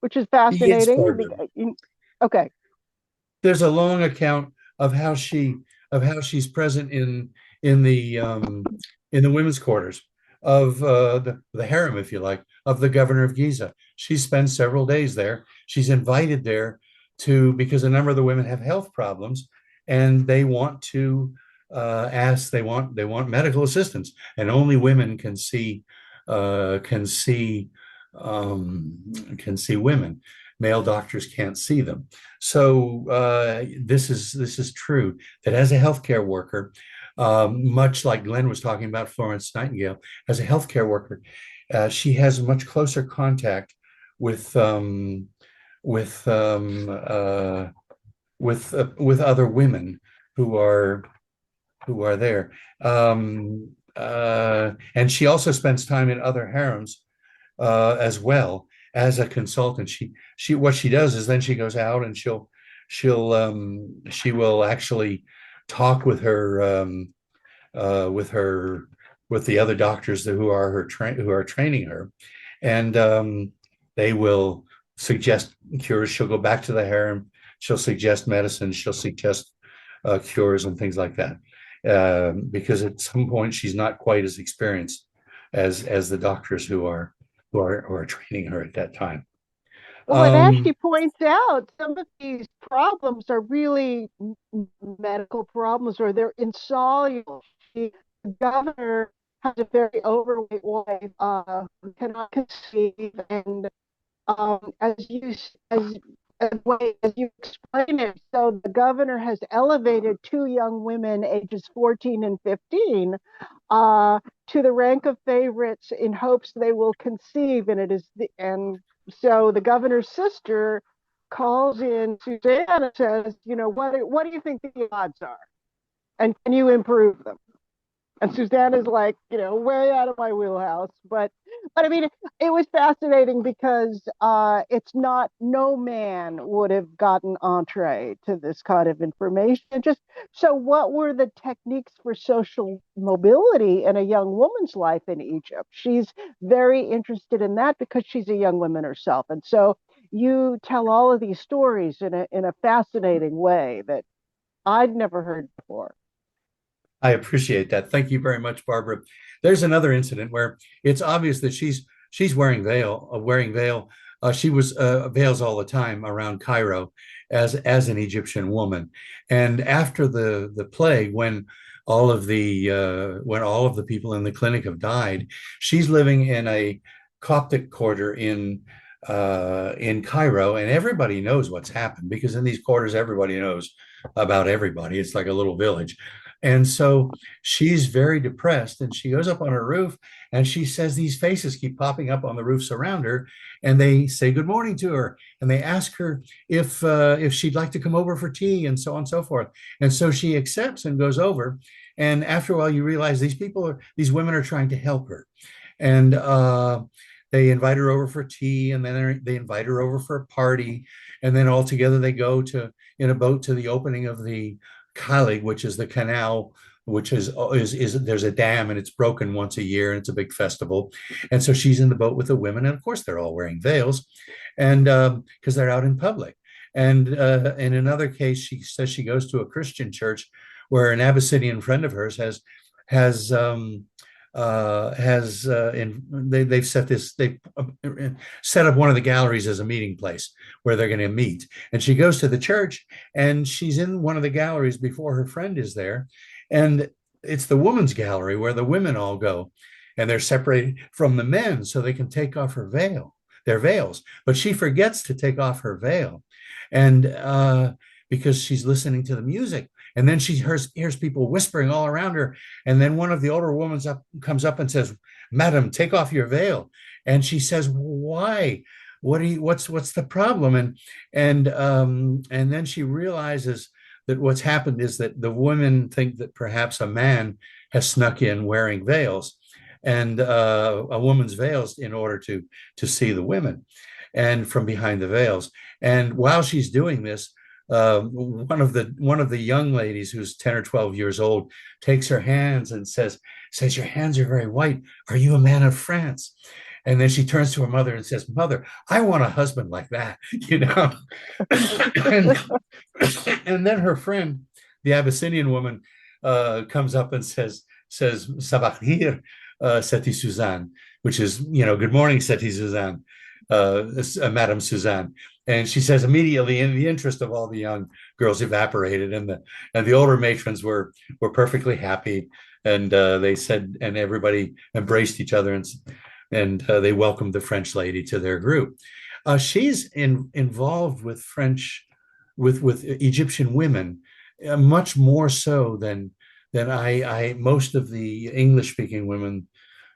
which is Yes, fascinating? Okay. There's a long account of how she's present in the women's quarters of the harem, if you like, of the governor of Giza. She spends several days there. She's invited there because a number of the women have health problems, and they want to they want medical assistance, and only women can see women. Male doctors can't see them. So this is true, that as a healthcare worker, much like Glenn was talking about Florence Nightingale, as a healthcare worker, she has much closer contact with other women who are there, and she also spends time in other harems as well as a consultant. She what she does is then she goes out and she will actually talk with the other doctors who are training her, and they will suggest cures. She'll go back to the harem. She'll suggest medicine. She'll suggest cures and things like that, because at some point she's not quite as experienced as the doctors who are training her at that time. Well, and as she points out, some of these problems are really medical problems, or they're insoluble. She the governor has a very overweight wife who cannot conceive, and as you explain it, so the governor has elevated two young women, ages 14 and 15, to the rank of favorites in hopes they will conceive. And so the governor's sister calls in Suzanne and says, what do you think the odds are? And can you improve them? And Suzanne is like, way out of my wheelhouse. But I mean, it was fascinating because no man would have gotten entree to this kind of information. Just so, what were the techniques for social mobility in a young woman's life in Egypt? She's very interested in that because she's a young woman herself. And so you tell all of these stories in a fascinating way that I'd never heard before. I appreciate that. Thank you very much, Barbara. There's another incident where it's obvious that she's wearing veil. She was veils all the time around Cairo as an Egyptian woman. And after the plague, when all of the people in the clinic have died, she's living in a Coptic quarter in Cairo, and everybody knows what's happened because in these quarters everybody knows about everybody. It's like a little village. And so she's very depressed and she goes up on her roof and she says these faces keep popping up on the roofs around her and they say good morning to her and they ask her if she'd like to come over for tea and so on and so forth. And so she accepts and goes over. And after a while, you realize these women are trying to help her. And they invite her over for tea and then they invite her over for a party. And then all together they go in a boat to the opening of the Kali, which is the canal, which is there's a dam and it's broken once a year and it's a big festival. And so she's in the boat with the women, and of course they're all wearing veils, and because they're out in public. And in another case, she says she goes to a Christian church where an Abyssinian friend of hers has they've set up one of the galleries as a meeting place where they're going to meet, and she goes to the church and she's in one of the galleries before her friend is there, and it's the women's gallery where the women all go, and they're separated from the men so they can take off their veils, but she forgets to take off her veil, and because she's listening to the music. And then she hears people whispering all around her. And then one of the older women comes up and says, "Madam, take off your veil." And she says, "Why? What's the problem?" And then she realizes that what's happened is that the women think that perhaps a man has snuck in wearing veils, and a woman's veils in order to see the women, and from behind the veils. And while she's doing this, one of the young ladies who's 10 or 12 years old takes her hands and says, "Your hands are very white. Are you a man of France?" And then she turns to her mother and says, "Mother, I want a husband like that," and, and then her friend, the Abyssinian woman, comes up and says, "Sabah khir, Seti Suzanne," which is, "Good morning, Seti Suzanne, Madame Suzanne." And she says immediately, in the interest of all the young girls evaporated, and the older matrons were perfectly happy, and they said, and everybody embraced each other, and they welcomed the French lady to their group. She's involved with with Egyptian women, much more so than I most of the English speaking women,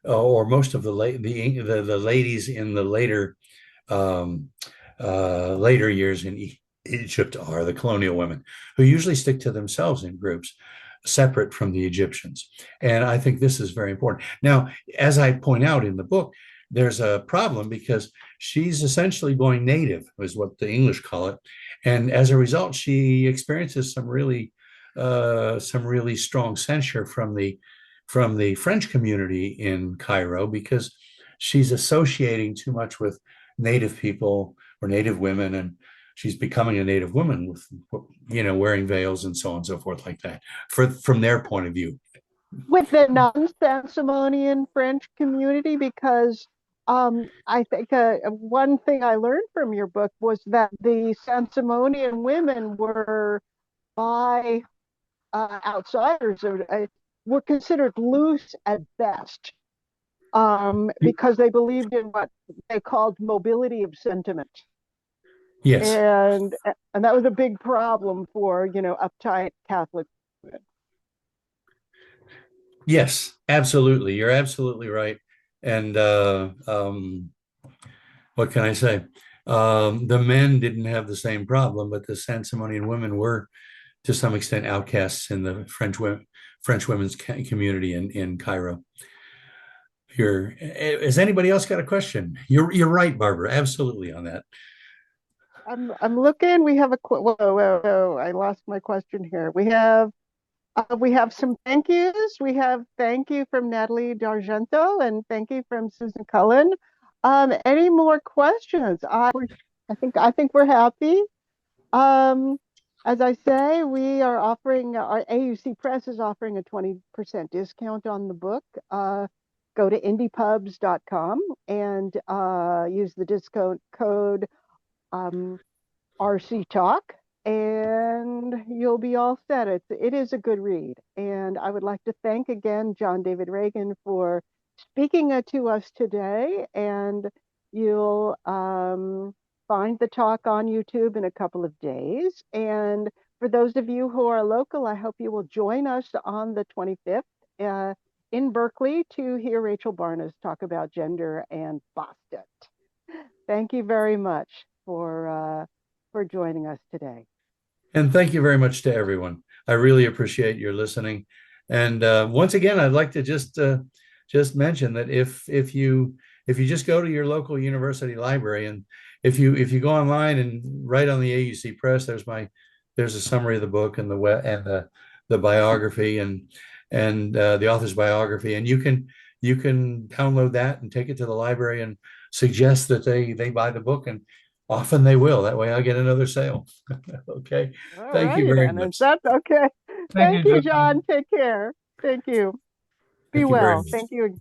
or most of the ladies in the later years in Egypt are the colonial women, who usually stick to themselves in groups separate from the Egyptians. And I think this is very important. Now, as I point out in the book, there's a problem because she's essentially going native, is what the English call it. And as a result, she experiences some really strong censure from the French community in Cairo, because she's associating too much with native people or native women, and she's becoming a native woman with, wearing veils and so on and so forth like that, from their point of view. With the non-Saint-Simonian French community, because I think one thing I learned from your book was that the Saint-Simonian women were by outsiders. were considered loose at best, because they believed in what they called mobility of sentiment. Yes. And that was a big problem for, uptight Catholic women. Yes, absolutely. You're absolutely right. And what can I say? The men didn't have the same problem, but the Saint-Simonian women were, to some extent, outcasts in the French women's community in Cairo. Has anybody else got a question? You're right, Barbara. Absolutely on that. I'm looking. We have whoa, I lost my question here. We have some thank yous. We have thank you from Natalie D'Argento and thank you from Susan Cullen. Any more questions? I think we're happy. Um, as I say, we are offering, our AUC Press is offering a 20% discount on the book. Go to indiepubs.com and use the discount code RC Talk, and you'll be all set. It is a good read. And I would like to thank again John David Reagan for speaking to us today. And you'll find the talk on YouTube in a couple of days. And for those of you who are local, I hope you will join us on the 25th in Berkeley to hear Rachel Barnes talk about gender and Boston. Thank you very much for joining us today. And thank you very much to everyone. I really appreciate your listening. And once again, I'd like to just mention that if you just go to your local university library, and if you go online and right on the AUC Press, there's a summary of the book and the biography and the author's biography, and you can download that and take it to the library and suggest that they buy the book, and often they will. That way I get another sale. Okay. All Thank you right, very and much. that's okay. Thank Thank you, you, John. John. Take care. Thank you. Be Thank you very well. much. Thank you.